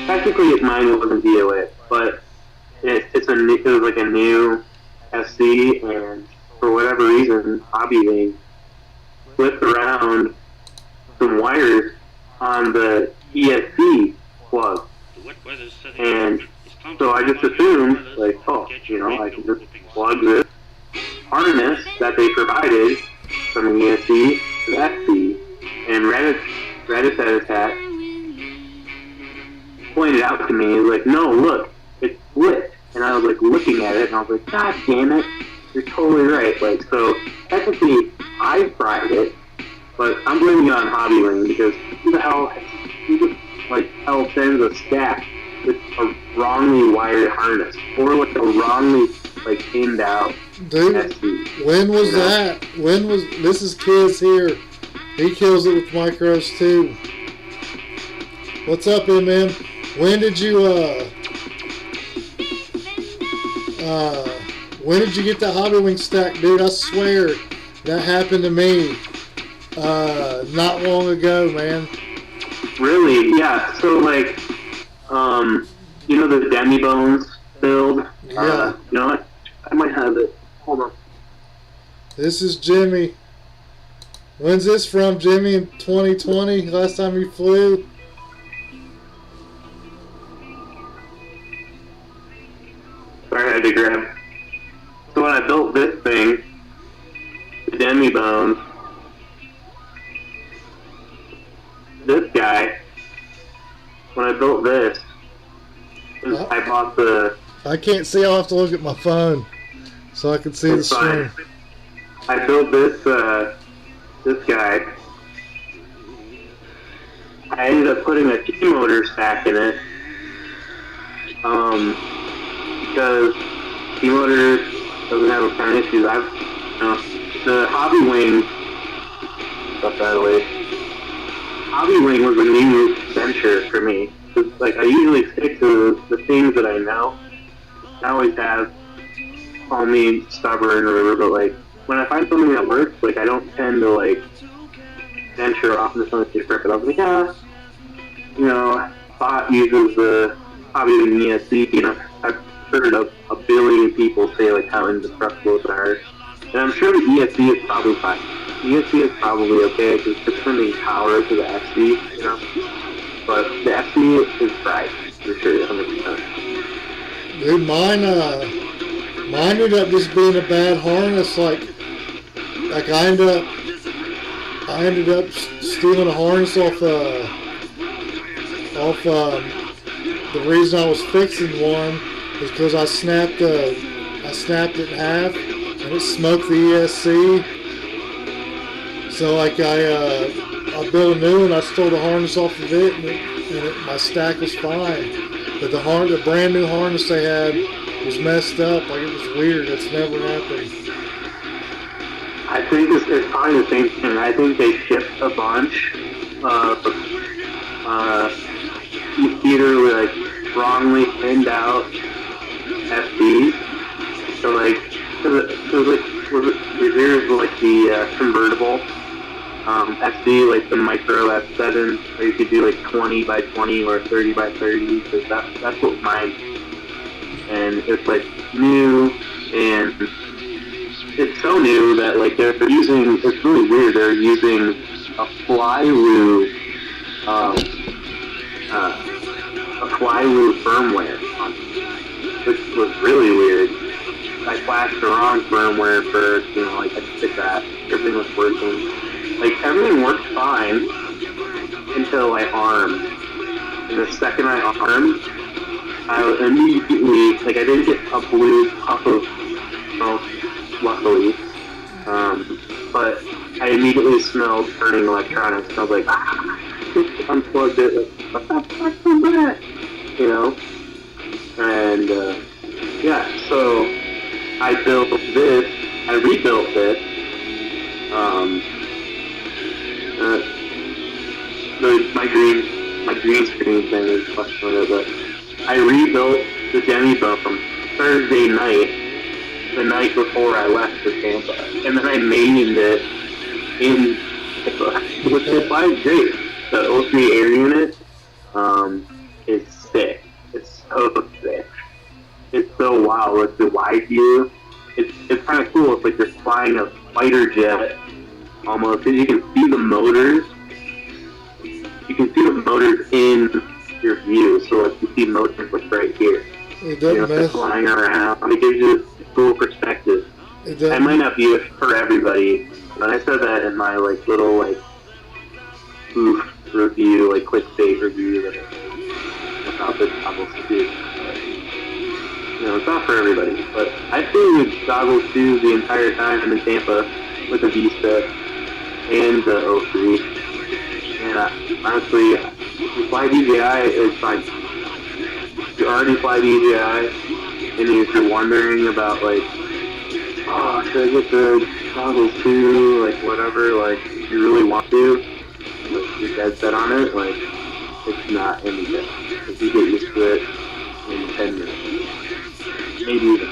technically mine wasn't DOA, but it was like a new SD, and for whatever reason, Hobby Wing flipped around some wires on the ESC plug. And so I just assumed, like, I can just plug this harness that they provided from the ESC to the XC, and Ratatat pointed out to me, like, no, look, it's split. And I was like looking at it, and I was like, God damn it, you're totally right. Like, so technically I fried it, but I'm blaming it on Hobby Wing, because who the hell sends a stack with a wrongly wired harness, or like a wrongly pinned out. Dude, SD, when was that? This is Kiz here. He kills it with micros too. What's up, MM? When did you get that Hobby Wing stack, dude? I swear that happened to me not long ago, man. Really? Yeah. So the Demi Bones build. Yeah. You know what? I might have it. Hold on. This is Jimmy. When's this from, Jimmy? In 2020? Last time you flew? Sorry, I had to grab. So when I built this thing, the Demi Bones, this guy, when I built this, I bought the... I can't see. I'll have to look at my phone so I can see the screen. I built this guy. I ended up putting a T-motor stack in it because T-motor doesn't have a ton of issues. The Hobby Wing, stuff that away. Hobby Wing was a new venture for me. I usually stick to the things that I know. I always have, call me stubborn or whatever, but when I find something that works, I don't tend to venture off into something different. But I was like, Bot uses the Hobby Wing ESC. I've heard a billion people say how indestructible they are, and I'm sure the ESC is probably fine. ESC is probably okay because it's sending power to the FC, you know. But the FC is fried for sure, 100%. Dude, mine ended up just being a bad harness. Like I ended up stealing a harness off the reason I was fixing one is because I snapped it in half and it smoked the ESC. So like I built a new one. I stole the harness off of it, and my stack was fine. But the brand new harness they had was messed up. Like it was weird. That's never happened. I think it's probably the same thing. I think they shipped a bunch of either like wrongly pinned out FDs. So like, here's like the convertible SD, like the micro F7, or you could do like 20 by 20 or 30 by 30. Because that's what mine. And it's like new, and it's so new that like they're using. It's really weird. They're using a flywheel firmware, which was really weird. I flashed the wrong firmware first, you know, like I fixed that. Everything was working. Like everything worked fine until I armed. And the second I armed, I immediately, like I didn't get a blue puff of smoke, luckily. But I immediately smelled burning electronics. I was like, unplugged it, like, what the fuck was that? You know? And, yeah, so I built this, I rebuilt this, my green screen thing is fucking with it, but I rebuilt the demi bone Thursday night, the night before I left for Tampa, and then I named it in Tampa, which is fine, great. The O3 air unit, is sick. It's so sick. It's so wild with the wide view. It's kind of cool. It's like you're flying a fighter jet almost, and you can see the motors. You can see the motors in your view. So like you see motors like right here. It doesn't mess. Flying around. It gives you a cool perspective. It might not be for everybody, but I said that in my like little like oof review, like clickbait review that about this goggles too. You know, it's not for everybody, but I flew with goggles too the entire time in Tampa with the Vista and the O3. And honestly, you fly DJI, it's like you already fly DJI, and if you're wondering about like, oh, should I get the goggles too, like whatever, like if you really want to, like you're dead set on it, like it's not anything. If you get used to it in 10 minutes, maybe even.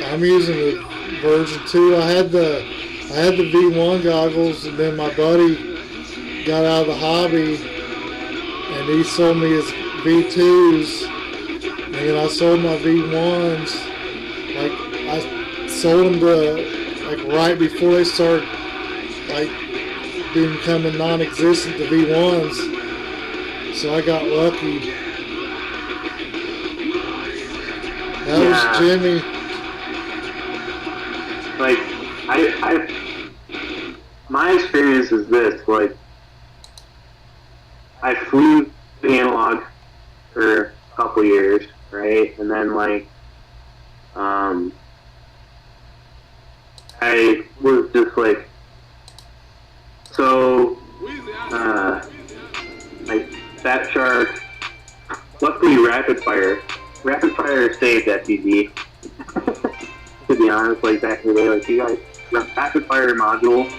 I'm using the version 2. I had the V1 goggles, and then my buddy got out of the hobby, and he sold me his V2s, and then I sold my V1s. Like I sold them to like right before they started like becoming non-existent, the V1s. So I got lucky. That was Jimmy. Like I my experience is this, like I flew analog for a couple years, right? And then like I was just like so like Fat Shark, luckily Rapid Fire saved FPV. To be honest, like back in the day, like you guys, Rapid Fire module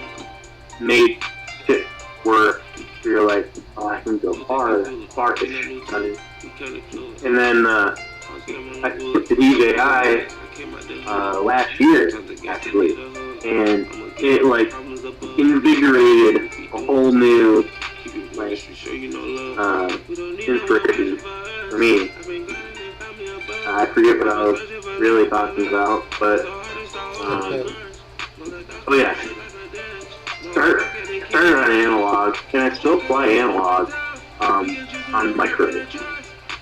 made shit work. You're like, oh, I can go far-ish. And then I switched to DJI last year, actually, and it like invigorated a whole new like inspiration for me. I forget what I was really talking about, but Oh yeah. Started on analog, and I still play analog on micros.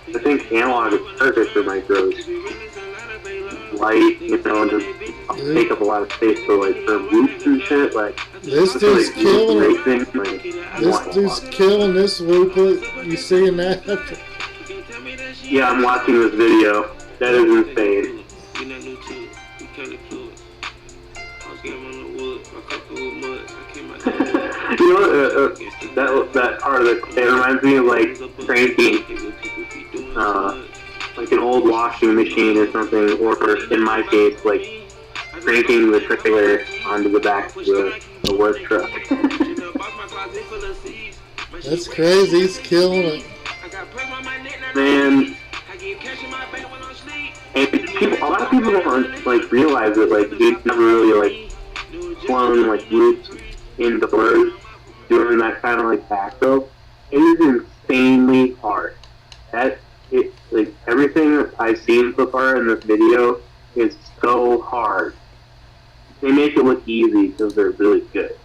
I think analog is perfect for micros. Light, you know, and just take up a lot of space for like for loops and shit. Like This it's dude's like killing it. racing. Like, This dude's killing this looplet. You seeing that? yeah, I'm watching this video. That is insane. You know, that part of it reminds me of like cranking, like an old washing machine or something, or in my case, like cranking the trailer onto the back of the work truck. That's crazy. He's killing it. Man, and people, a lot of people don't like realize that like they've never really like flown like loops indoors doing that kind of like backflow. It is insanely hard. That it like everything that I've seen so far in this video is so hard. They make it look easy because they're really good.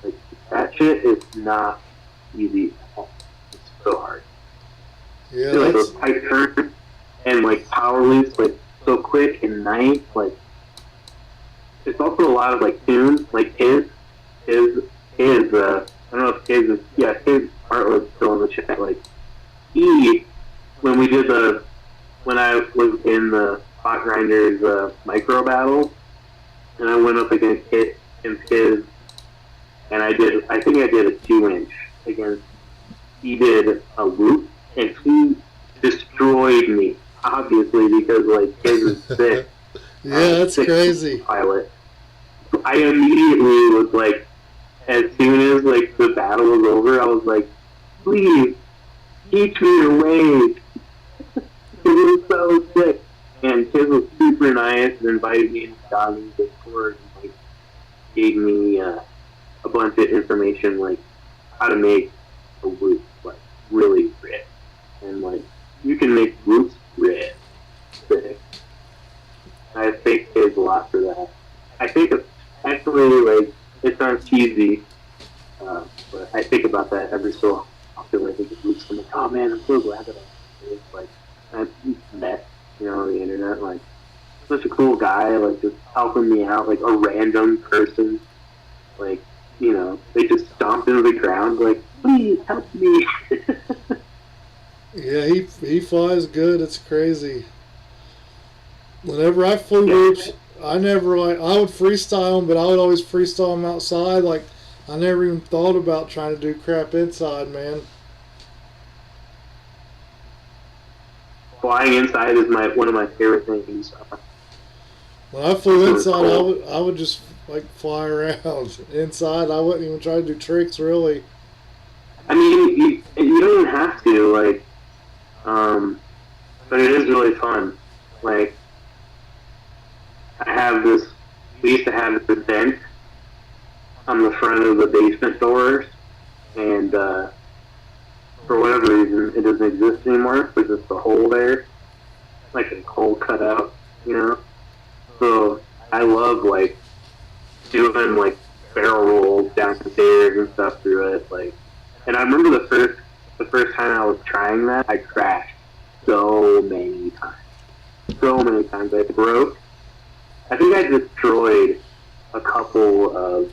Like that shit is not easy at all. It's so hard. Yeah, Like that's, those tight turns and like power loops like so quick and nice. Like it's also a lot of like tunes. Like his I don't know if his artwork's still in the chat. Like when I was in the Spot Grinders micro battle, and I went up against his, and I think I did a 2-inch against. He did a loop, and he destroyed me. Obviously, because like his is sick. yeah, that's crazy. Pilot. I immediately was like, as soon as like the battle was over, I was like, please teach me your ways. It was so sick. And Tiz was super nice and invited me into Doggy's Discord and like gave me a bunch of information like how to make a loop like really red. And like you can make loops red. Sick. I thank Tiz a lot for that. I think actually like it sounds cheesy, but I think about that every so often. I think it loops. I'm like, oh man, I'm so glad that I met, you know, on the internet. Like, such a cool guy, like just helping me out, like a random person. Like, you know, they just stomped into the ground, like, please help me. Yeah, he flies good. It's crazy. Whenever I flew loops, I never like I would freestyle them, but I would always freestyle them outside. Like I never even thought about trying to do crap inside, man. Flying inside is one of my favorite things. When I flew inside, I would just like fly around. Inside, I wouldn't even try to do tricks really. I mean, you don't even have to like, but it is really fun. Like, we used to have this vent on the front of the basement doors, and for whatever reason, it doesn't exist anymore. There's just a hole there, like a hole cut out, you know? So I love, like, doing, like, barrel rolls down the stairs and stuff through it, like, and I remember the first time I was trying that, I crashed so many times. So many times I broke. I think I destroyed a couple of.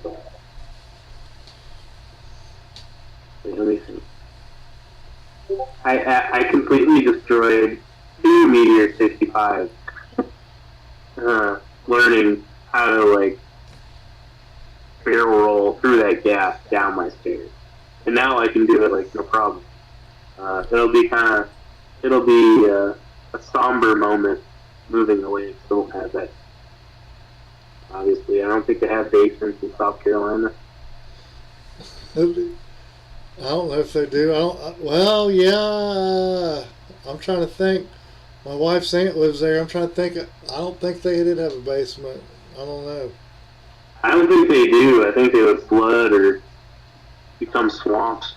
Wait, let me see. I completely destroyed 2 Meteor 65. Learning how to like barrel roll through that gap down my stairs, and now I can do it like no problem. It'll be a somber moment moving away, so won't have that. Obviously, I don't think they have basements in South Carolina. I don't know if they do. Well, yeah. I'm trying to think. My wife's aunt lives there. I'm trying to think. I don't think they did have a basement. I don't know. I don't think they do. I think they would flood or become swamps.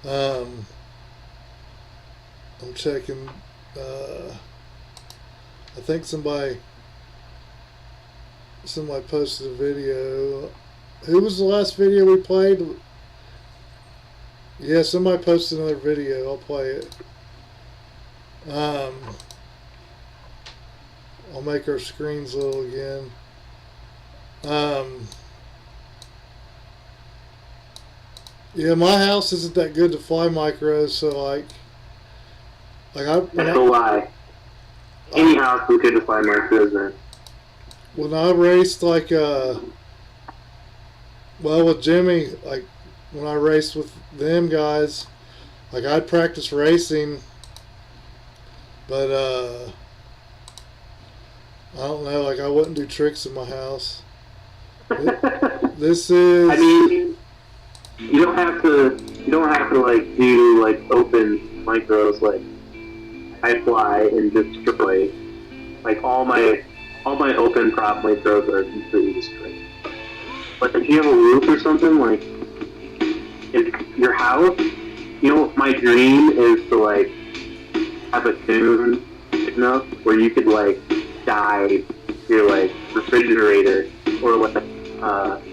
I'm checking. I think somebody Somebody posted a video. Who was the last video we played? Yeah, somebody posted another video. I'll play it. I'll make our screens little again. Yeah, my house isn't that good to fly micros, so That's a lie. Any house is good to fly micros in. when I raced with Jimmy, like when I raced with them guys, like I'd practice racing, but I don't know, like I wouldn't do tricks in my house. This is. I mean, you don't have to like do like open micros like I fly and destroy. Like all my open prop micros are completely destroyed. But if you have a roof or something, like if your house, you know, my dream is to like have a tune big enough where you could like dye your like refrigerator or like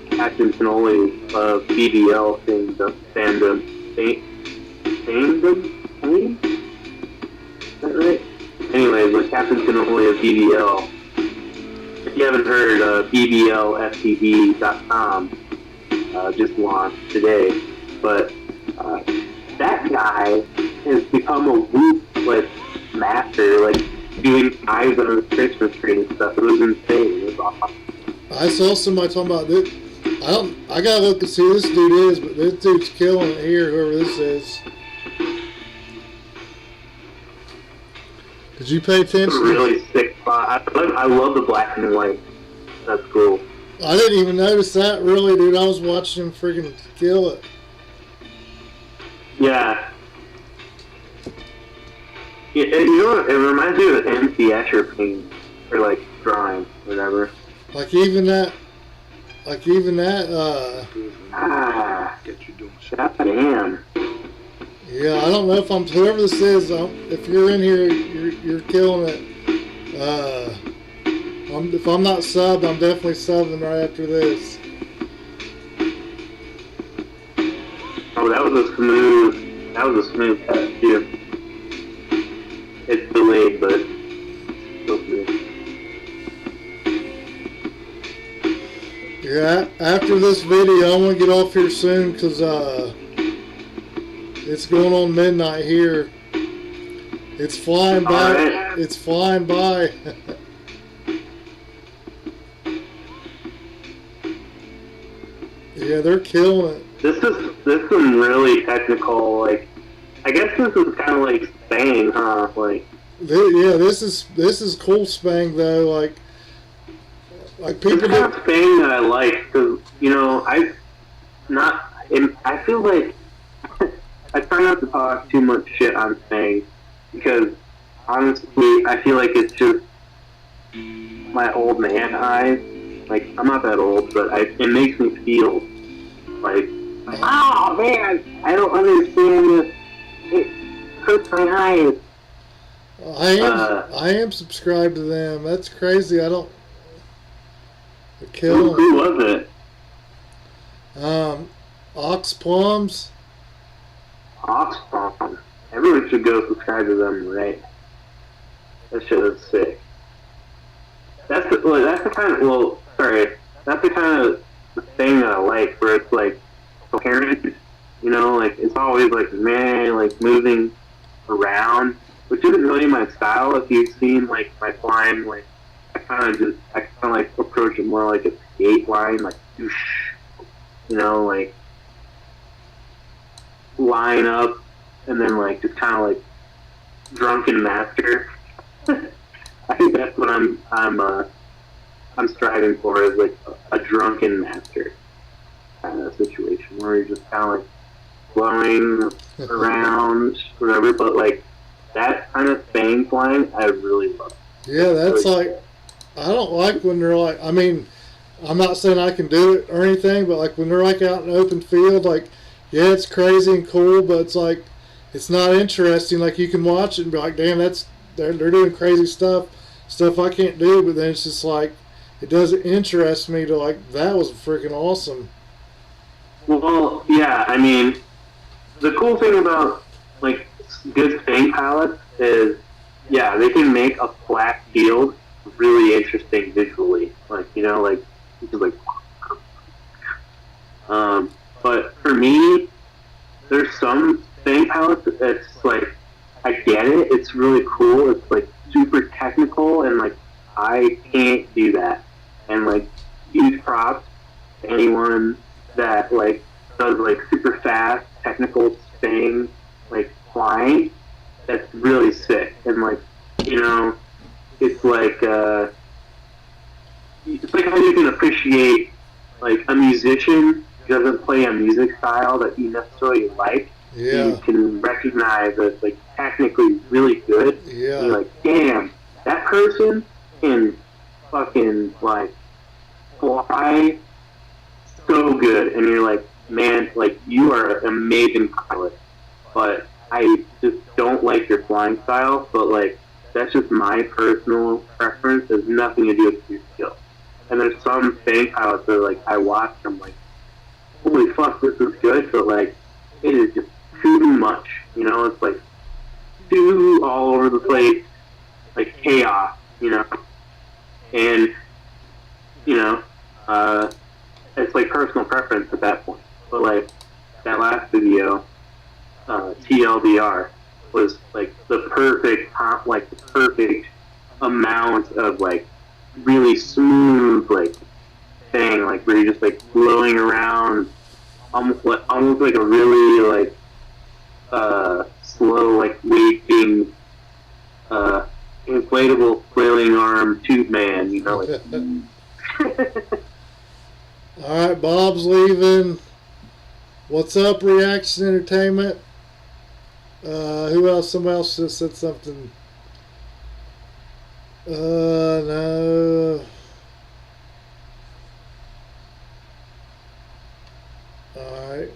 Captain Cannoli of BBL fandom. Is that right? Anyways, like Captain Cannoli of BBL. If you haven't heard, BBLFTV.com just launched today. But that guy has become a Whoop like master, like doing eyes on the Christmas tree and stuff. It was insane. It was awesome. I saw somebody talking about this. I gotta look and see who this dude is, but this dude's killing it here, whoever this is. Did you pay attention? It's a really sick spot. I love the black and white. That's cool. I didn't even notice that, really, dude. I was watching him freaking kill it. Yeah. You know what? It reminds me of MC Escher painting, or like drawing, whatever. Like even that. Damn. Yeah, I don't know if I'm whoever this is. If you're in here, you're killing it. If I'm not subbed, I'm definitely subbing right after this. Oh, that was a smooth test too. It's delayed, but still smooth. Yeah, after this video, I'm gonna get off here soon because it's going on midnight here. It's flying by. Right. It's flying by. Yeah, they're killing it. This is some really technical, like, I guess this is kind of like Spain, huh? Like, Yeah, this is cool Spang though. Like people it's kind of Spain that I like because I feel like I try not to talk too much shit on Spain because honestly I feel like it's just my old man eyes. Like I'm not that old, but it makes me feel like, oh man, I don't understand this. It hurts my eyes. I am subscribed to them. That's crazy. I don't. Kill Who was it? Ox Plums. Ox Plums. Everyone should go subscribe to them, right? That shit is sick. That's the kind of thing that I like, where it's like coherent. Like it's always like like moving around, which isn't really my style. If you've seen like my flying, like I kind of like approach it more like a skate line, like whoosh, like line up and then like just kind of like drunken master. I think that's what I'm striving for, is like a drunken master kind of situation where you're just kind of like flowing around, whatever. But like that kind of Spain flying, I really love. Yeah, that's really like, I don't like when they're like, I mean, I'm not saying I can do it or anything, but like when they're like out in the open field, like, yeah, it's crazy and cool, but it's like, it's not interesting. Like you can watch it and be like, damn, they're doing crazy stuff I can't do. But then it's just like, it doesn't interest me to like that was freaking awesome. Well, yeah, I mean, the cool thing about like good thing palettes is, yeah, they can make a flat field really interesting visually. Like, you know, like you could like. But for me, there's some thing palettes that's like, I get it. It's really cool. It's like super technical, and like I can't do that. And like huge props to anyone that like does like super fast technical things like flying. That's really sick. And like, you know, it's like how you can appreciate like a musician who doesn't play a music style that you necessarily like. Yeah. You can recognize that like technically really good. Yeah. And you're like, damn, that person can fucking like fly so good, and you're like, man, like you are an amazing pilot, but I just don't like your flying style. But like that's just my personal preference. It has nothing to do with your skill. And there's some thing pilots that like I watch, I'm like, holy fuck, this is good, but like it is just too much. You know, it's like too all over the place, like chaos. You know, and you know, it's like personal preference at that point. But like that last video, TLDR, was like the perfect amount of like really smooth like thing, like where you're just like blowing around, almost like a really like slow like waving inflatable flailing arm tube man, you know, like. All right, Bob's leaving. What's up, Reaction Entertainment? Who else? Somebody else just said something. No. Alright.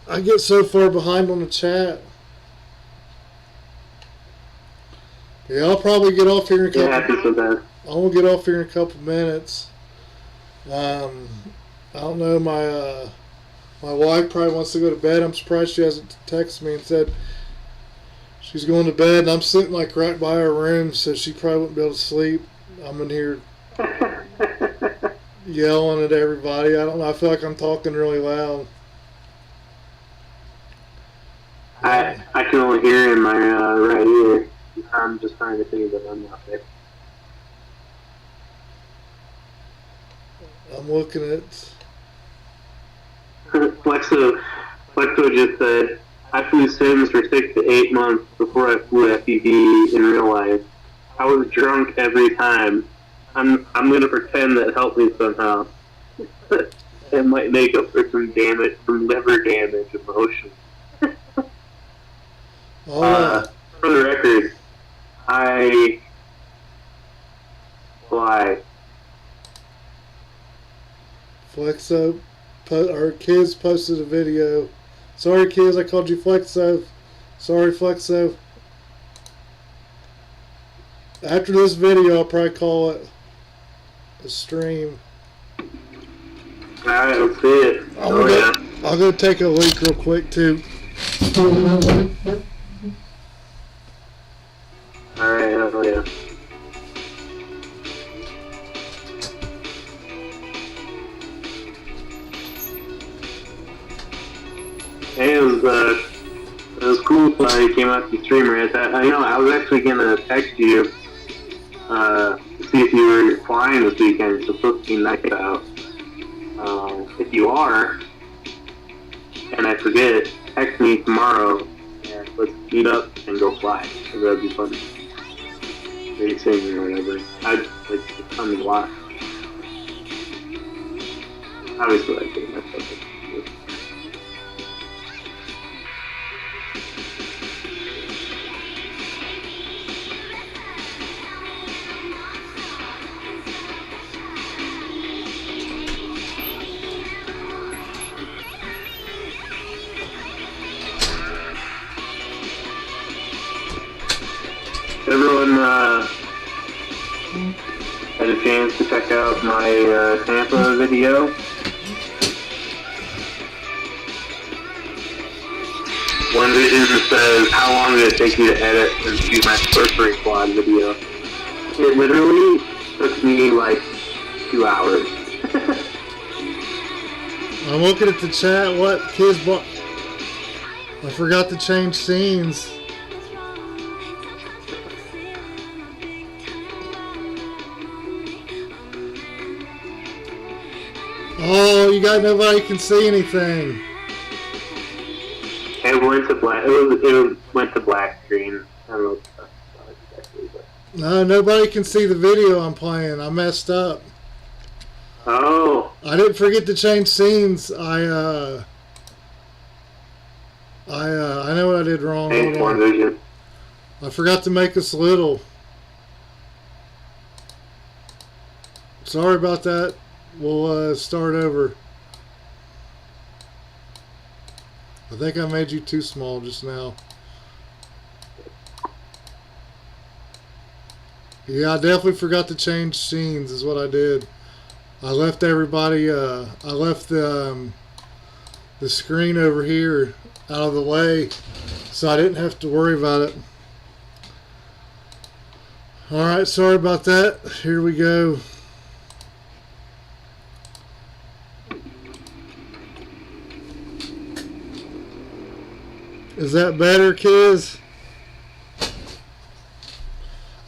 I get so far behind on the chat. Yeah, I'll probably get off here in a couple. Yeah, so bad. I won't get off here in a couple minutes. I don't know. My wife probably wants to go to bed. I'm surprised she hasn't texted me and said she's going to bed. And I'm sitting like right by her room, so she probably wouldn't be able to sleep. I'm in here yelling at everybody. I don't know. I feel like I'm talking really loud. I can only hear in my right ear. I'm just trying to think that I'm not there. I'm looking at. Flexo just said, I flew Sims for 6 to 8 months before I flew FPV in real life. I was drunk every time. I'm gonna pretend that helped me somehow. It might make up for some damage, some liver damage, emotion. For the record, I fly. Flexo, our kids posted a video. Sorry, kids, I called you Flexo. Sorry, Flexo. After this video, I'll probably call it a stream. Alright, let's see it. I'll go take a leak real quick, too. Alright, oh yeah. Hey, it was cool when you came out to the streamer. I was actually gonna text you to see if you were flying this weekend. It's supposed to be nice out. If you are, and I forget, text me tomorrow and let's meet up and go fly. So that'd be fun. Racing or whatever. I'd like to come and watch. Obviously, I think that's something. Everyone had a chance to check out my Tampa video. One vision says, how long did it take you to edit and shoot my sorcery squad video? It literally took me like 2 hours. I'm looking at the chat. What kids bought? I forgot to change scenes. Oh, you got nobody can see anything. It went to black. It went to black screen. I don't know what exactly, but. No, nobody can see the video I'm playing. I messed up. Oh. I didn't forget to change scenes. I know what I did wrong. Hey, Hold on. vision. I forgot to make us little. Sorry about that. We'll start over. I think I made you too small just now. Yeah, I definitely forgot to change scenes is what I did. I left everybody, I left the screen over here out of the way so I didn't have to worry about it. Alright, sorry about that. Here we go. Is that better, kids?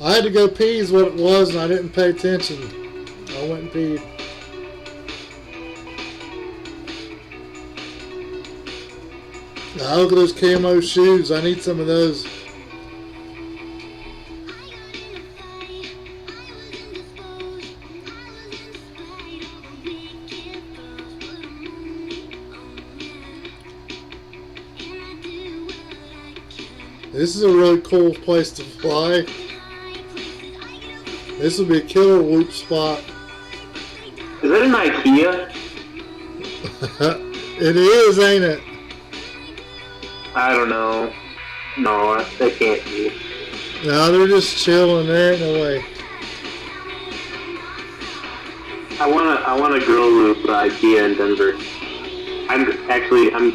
I had to go pee is what it was, and I didn't pay attention. I went and peed. Now look at those camo shoes. I need some of those. This is a really cool place to fly. This will be a killer loop spot. Is that an IKEA? It is, ain't it? I don't know. No, that can't be. No, they're just chilling. There ain't no way. I want a girl loop at IKEA in Denver. I'm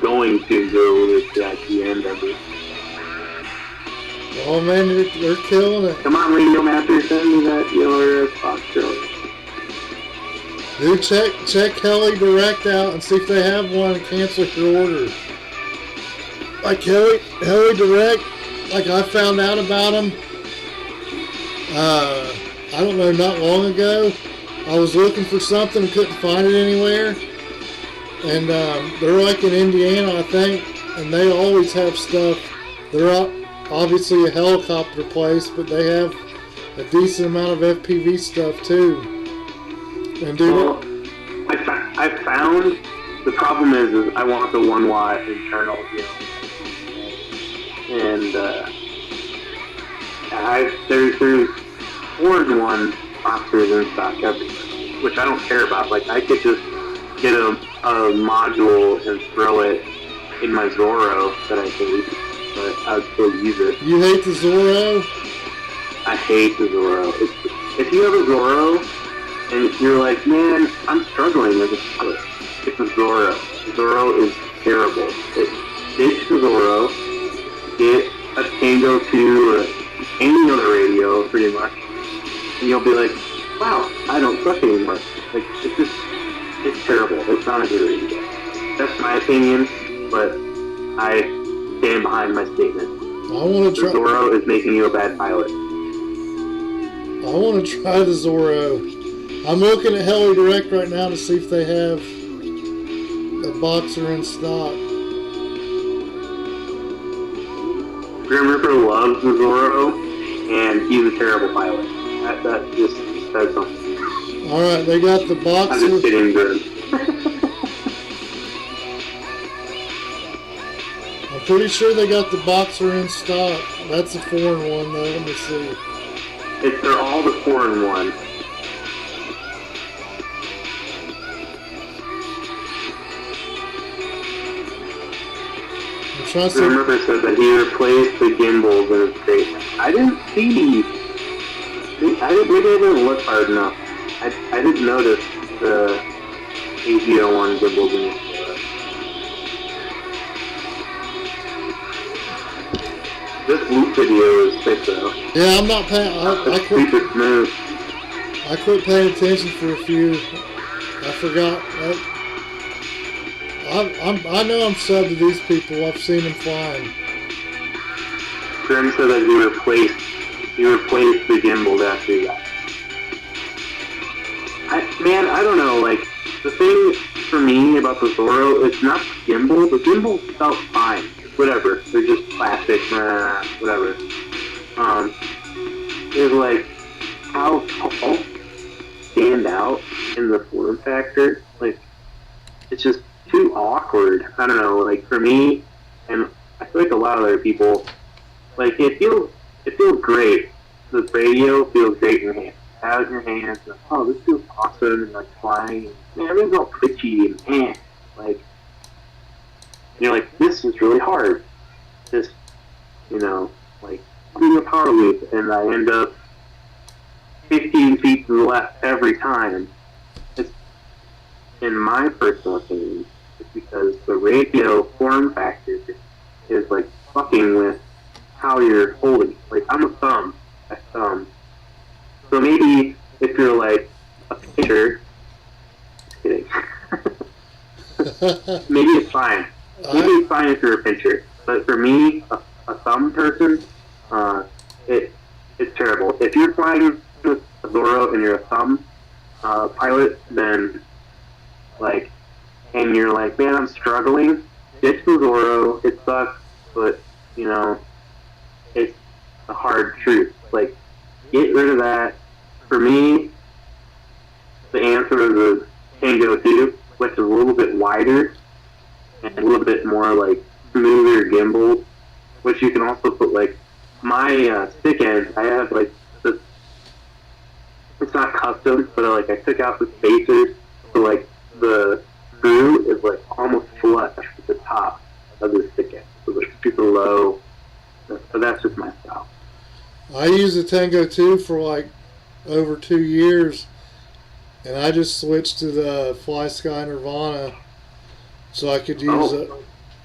going to go loop to IKEA in Denver. Oh man, they're killing it. Come on, Radio Master, send me that your box girl. Dude, check Heli Direct out and see if they have one and cancel your order. Like Heli Direct, like I found out about them, I don't know, not long ago. I was looking for something and couldn't find it anywhere. And they're like in Indiana, I think, and they always have stuff. They're obviously a helicopter place, but they have a decent amount of FPV stuff too. And dude, well, I found the problem is I want the 1 watt internal, you know. And there's 4-in-1 boxers in stock everywhere, which I don't care about. Like I could just get a module and throw it in my Zorro that I hate, but I would still use it. You hate the Zorro? I hate the Zorro. If you have a Zorro and you're like, man, I'm struggling with this, it's a Zorro. Zorro is terrible. Ditch the Zorro, get a Tango 2 or any other radio, pretty much, and you'll be like, wow, I don't suck anymore. Like, it's terrible. It's not a good radio. That's my opinion, but I stand behind my statement. I want to try. The Zorro is making you a bad pilot. I want to try the Zorro. I'm looking at Heli Direct right now to see if they have a boxer in stock. Grim Reaper loves the Zorro, and he's a terrible pilot. That just says something. Alright, they got the I'm boxer. just kidding, good. I'm pretty sure they got the boxer in stock. That's a 4-in-1 though, let me see. They're all the 4-in-1. I'm trying to see. Grim Reaper said that he replaced the gimbals in his statement. I didn't see. Maybe I didn't look hard enough. I didn't notice the AG01 gimbal being this loop video is sick though. Yeah, I'm not paying. It's super smooth. I quit paying attention for a few. I forgot. I know I'm subbed to these people. I've seen them flying. Grim said that you replaced the gimbal after you got. I don't know. Like the thing for me about the Zorro, it's not the gimbal. The gimbal felt fine. Whatever. They're just plastic. Whatever. Is like how tall stand out in the form factor. Like it's just too awkward. I don't know. Like for me, and I feel like a lot of other people, like it feels great. The radio feels great in your hands. Have it in your hands. And, oh, this feels awesome and like flying. And everything's all twitchy and like you're like, this is really hard. Just like doing a power loop, and I end up 15 feet to the left every time. It's, in my personal opinion, it's because the radio form factor is like fucking with how you're holding. Like I'm a thumb. So maybe if you're like a pitcher, just kidding. Maybe it's fine. Maybe it's fine if you're a pitcher. But for me, a thumb person, it's terrible. If you're flying with a Zorro and you're a thumb pilot, then like, and you're like, man, I'm struggling. Ditch the Zorro. It sucks, but it's the hard truth. Like, get rid of that. For me, the answer is a Tango 2, which is a little bit wider and a little bit more like smoother gimbal, which you can also put like my stick end. I have like this. It's not custom, but like I took out the spacers, so like the screw is like almost flush with the top of the stick end, so like super low. So that's just my style. I used the Tango 2 for like over 2 years, and I just switched to the Fly Sky Nirvana so I could use it.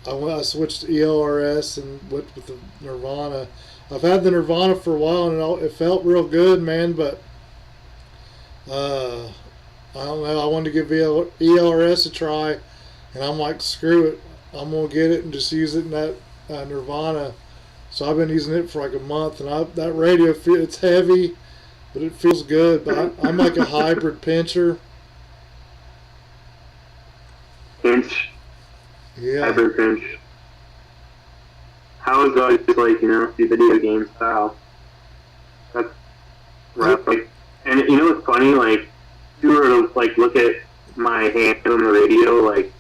I switched to ELRS and went with the Nirvana. I've had the Nirvana for a while, and it felt real good, man, but I don't know. I wanted to give ELRS a try, and I'm like, screw it. I'm going to get it and just use it in that Nirvana. So I've been using it for like a month, and that radio, it's heavy, but it feels good. But I'm like a hybrid pincher. Pinch. Yeah. Hybrid pinch. How is that just like, the video game style? That's rough. Like, and what's funny? Like, if you were to like look at my hand on the radio, like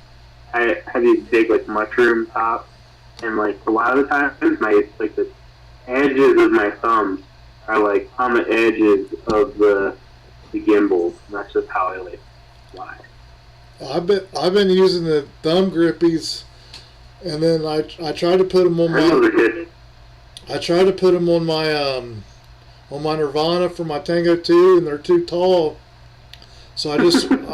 I have these big like mushroom tops. And like a lot of the times, the edges of my thumbs are like on the edges of the gimbal. And that's just how I like fly. I've been using the thumb grippies, and then I try to put them on my. I try to put them on my Nirvana for my Tango 2, and they're too tall. So I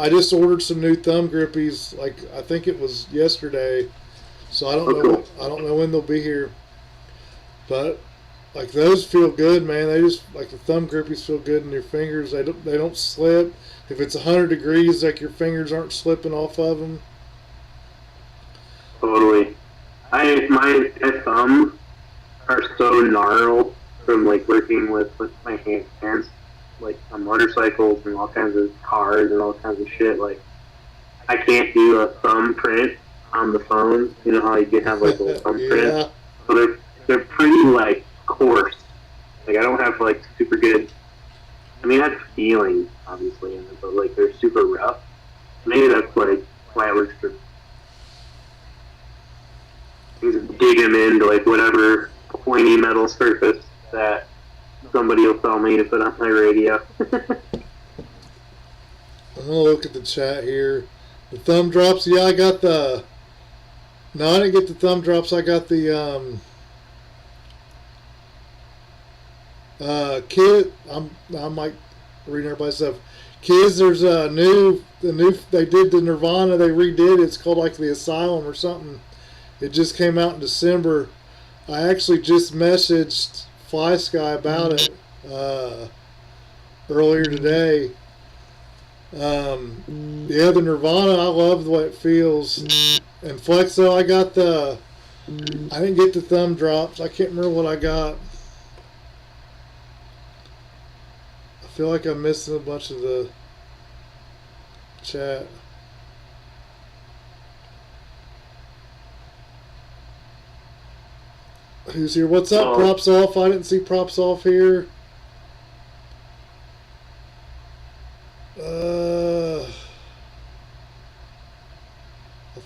just ordered some new thumb grippies. Like I think it was yesterday. So I don't know when they'll be here, but like those feel good, man. They just like the thumb grippies feel good in your fingers. They don't slip. If it's 100 degrees, like your fingers aren't slipping off of them. Totally. My thumbs are so gnarled from like working with my hands, like on motorcycles and all kinds of cars and all kinds of shit. Like I can't do a thumb print on the phone. You know how you can have like a thumbprint? Yeah. So they're pretty like coarse. Like I don't have like super good. I mean, I have feeling obviously in it, but like they're super rough. Maybe that's like why it works for. You just dig them into like whatever pointy metal surface that somebody will tell me to put on my radio. I'm gonna look at the chat here. The thumb drops. Yeah, I got the. No, I didn't get the thumb drops. I got the kit. I'm like reading everybody's stuff. Kids, there's a they did the Nirvana, they redid it. It's called like the Asylum or something. It just came out in December. I actually just messaged Fly Sky about it earlier today. Yeah, the Nirvana, I love the way it feels. And Flexo, I didn't get the thumb drops. I can't remember what I got. I feel like I'm missing a bunch of the chat. Who's here? What's up, Props Off? I didn't see Props Off here.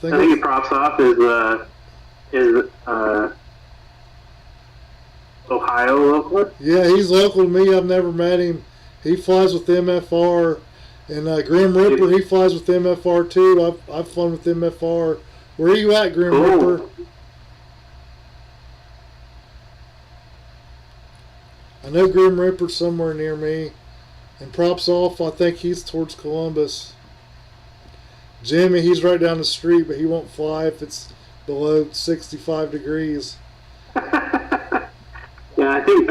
I think Props Off is Ohio local. Yeah, he's local to me. I've never met him. He flies with MFR, and Grim Ripper. He flies with MFR too. I've flown with MFR. Where are you at, Grim Ripper? I know Grim Ripper's somewhere near me. And Props Off, I think he's towards Columbus. Jimmy, he's right down the street, but he won't fly if it's below 65 degrees. Yeah, I think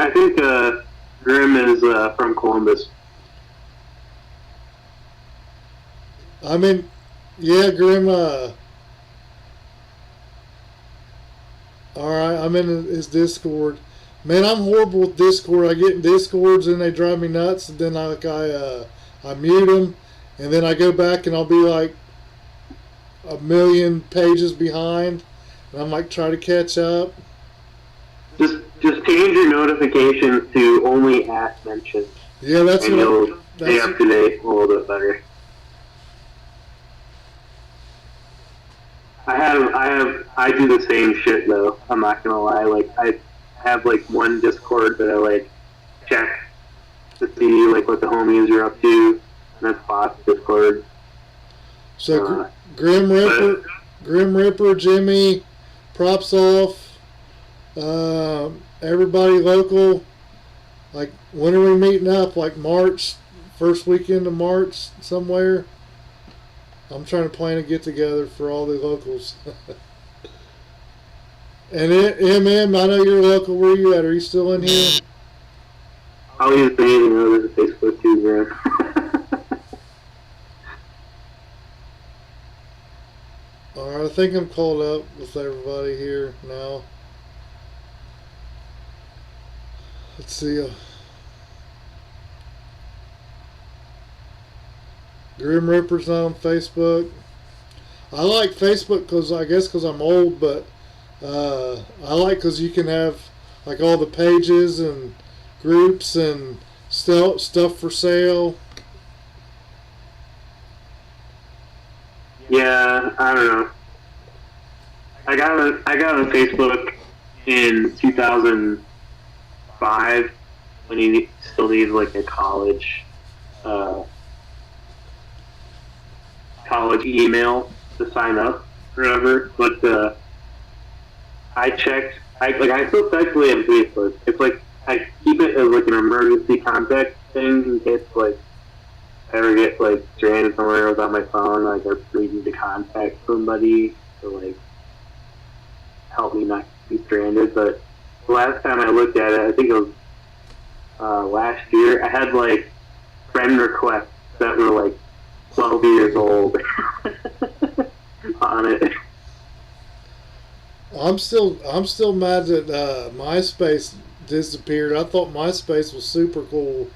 Grim is from Columbus. I mean, yeah, Grim. All right, I'm in his Discord. Man, I'm horrible with Discord. I get in Discords and they drive me nuts. And then I mute them, and then I go back and I'll be like a million pages behind, and I'm like trying to catch up. Just change your notifications to only at mention. Yeah, that's and you'll stay up to date a little bit better. I do the same shit though. I'm not gonna lie. Like I have like one Discord that I like check to see like what the homies are up to, and that's Boss Discord. So Grim Ripper, Jimmy, Props Off, everybody local. Like when are we meeting up? Like March, first weekend of March somewhere. I'm trying to plan a get together for all the locals. And MM, I know you're local. Where are you at? Are you still in here? I'll use the name of Facebook too, man. Alright, I think I'm called up with everybody here now. Let's see. Grim Ripper's not on Facebook. I like Facebook because I'm old, but I like because you can have like all the pages and groups and stuff for sale. Yeah, I don't know. I got on Facebook in 2005 when you still need like a college email to sign up or whatever. But I checked. I still technically have Facebook. It's like I keep it as like an emergency contact thing in case like I ever get like stranded somewhere without my phone. Like I need to contact somebody to like help me not be stranded. But the last time I looked at it, I think it was last year. I had like friend requests that were like 12 years old on it. I'm still mad that MySpace disappeared. I thought MySpace was super cool.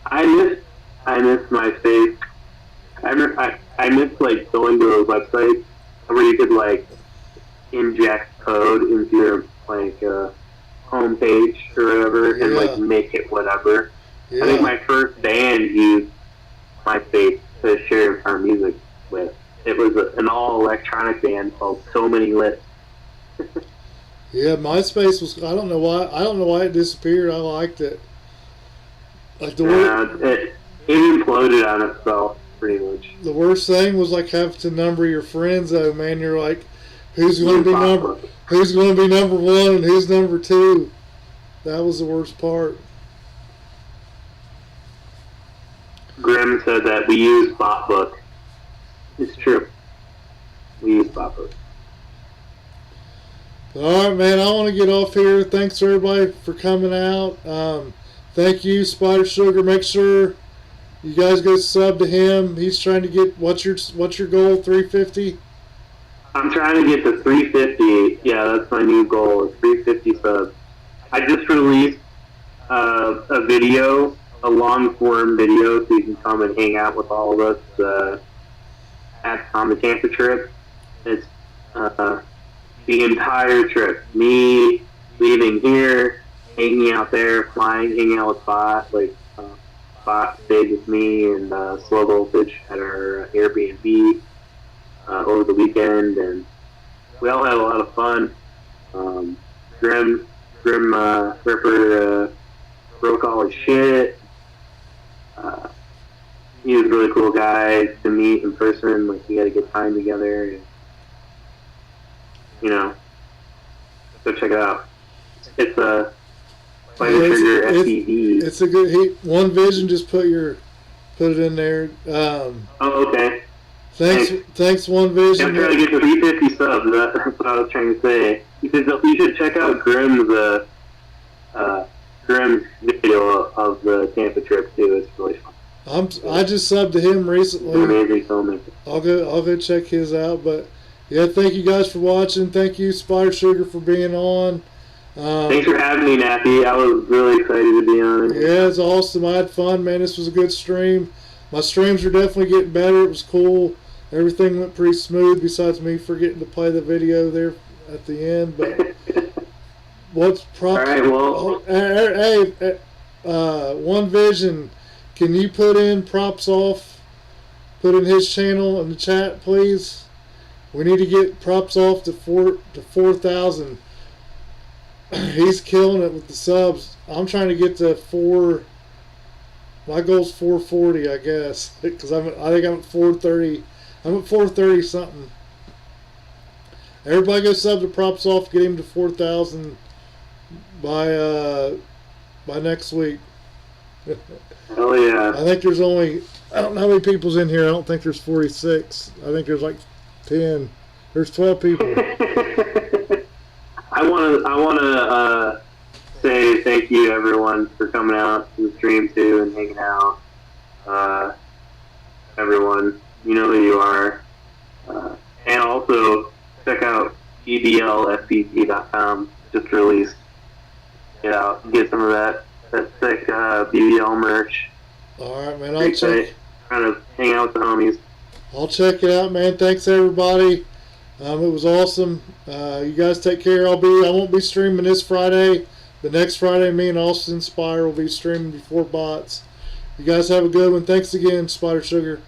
I miss MySpace. I miss like going to a website where you could like inject code into your like homepage or whatever and like make it whatever. Yeah. I think my first band used MySpace to share our music with. It was an all electronic band called So Many Lips. Yeah, MySpace was. I don't know why it disappeared. I liked it. Like it imploded on itself pretty much. The worst thing was like having to number your friends. Though, man, you're like, who's going to be number one and who's number two? That was the worst part. Grim said that we use BotBook. It's true. We use BotBook. All right, man. I want to get off here. Thanks everybody for coming out. Thank you, Spider Sugar. Make sure you guys go sub to him. He's trying to get what's your goal? 350. I'm trying to get to 350. Yeah, that's my new goal. 350 subs. I just released a video, a long form video, so you can come and hang out with all of us on the Tampa trip. It's the entire trip. Me leaving here, hanging out there, flying, hanging out with Bot. Like Bot stayed with me and Slow Voltage at our Airbnb over the weekend, and we all had a lot of fun. Grim Ripper broke all his shit. He was a really cool guy to meet in person. Like, we had a good time together. And, you know, go check it out. It's a Spider Sugar STD. It's a good. One Vision just put it in there. Oh, okay. Thanks, One Vision. I'm trying to get to 350 subs. That's what I was trying to say. You should check out Grim's video of the Tampa trip too. It's really fun. I just subbed to him recently. Amazing filmmaker. I'll go check his out. But yeah, thank you guys for watching. Thank you, Spider Sugar, for being on. Thanks for having me, Nappy. I was really excited to be on. Yeah, it's awesome. I had fun, man. This was a good stream. My streams are definitely getting better. It was cool. Everything went pretty smooth, besides me forgetting to play the video there at the end. But what's props? All right, well, hey, One Vision, can you put in props off? Put in his channel in the chat, please. We need to get props off to 4,000. He's killing it with the subs. I'm trying to get to 4. My goal's 440, I guess, because I think I'm at 430. I'm at 430 something. Everybody go sub to props off. Get him to 4,000 by next week. Oh yeah. I think there's only, I don't know how many people's in here. I don't think there's 46. I think there's like 10. There's 12 people. I want to say thank you everyone for coming out to the stream too and hanging out. Everyone, you know who you are. And also check out BBLFBT.com. Just released. Get out, get some of that sick BBL merch. All right, man. I'll check. Trying to hang out with the homies. I'll check it out, man. Thanks everybody. It was awesome. You guys take care. I won't be streaming this Friday. The next Friday, me and Austin Spire will be streaming before bots. You guys have a good one. Thanks again, Spider Sugar.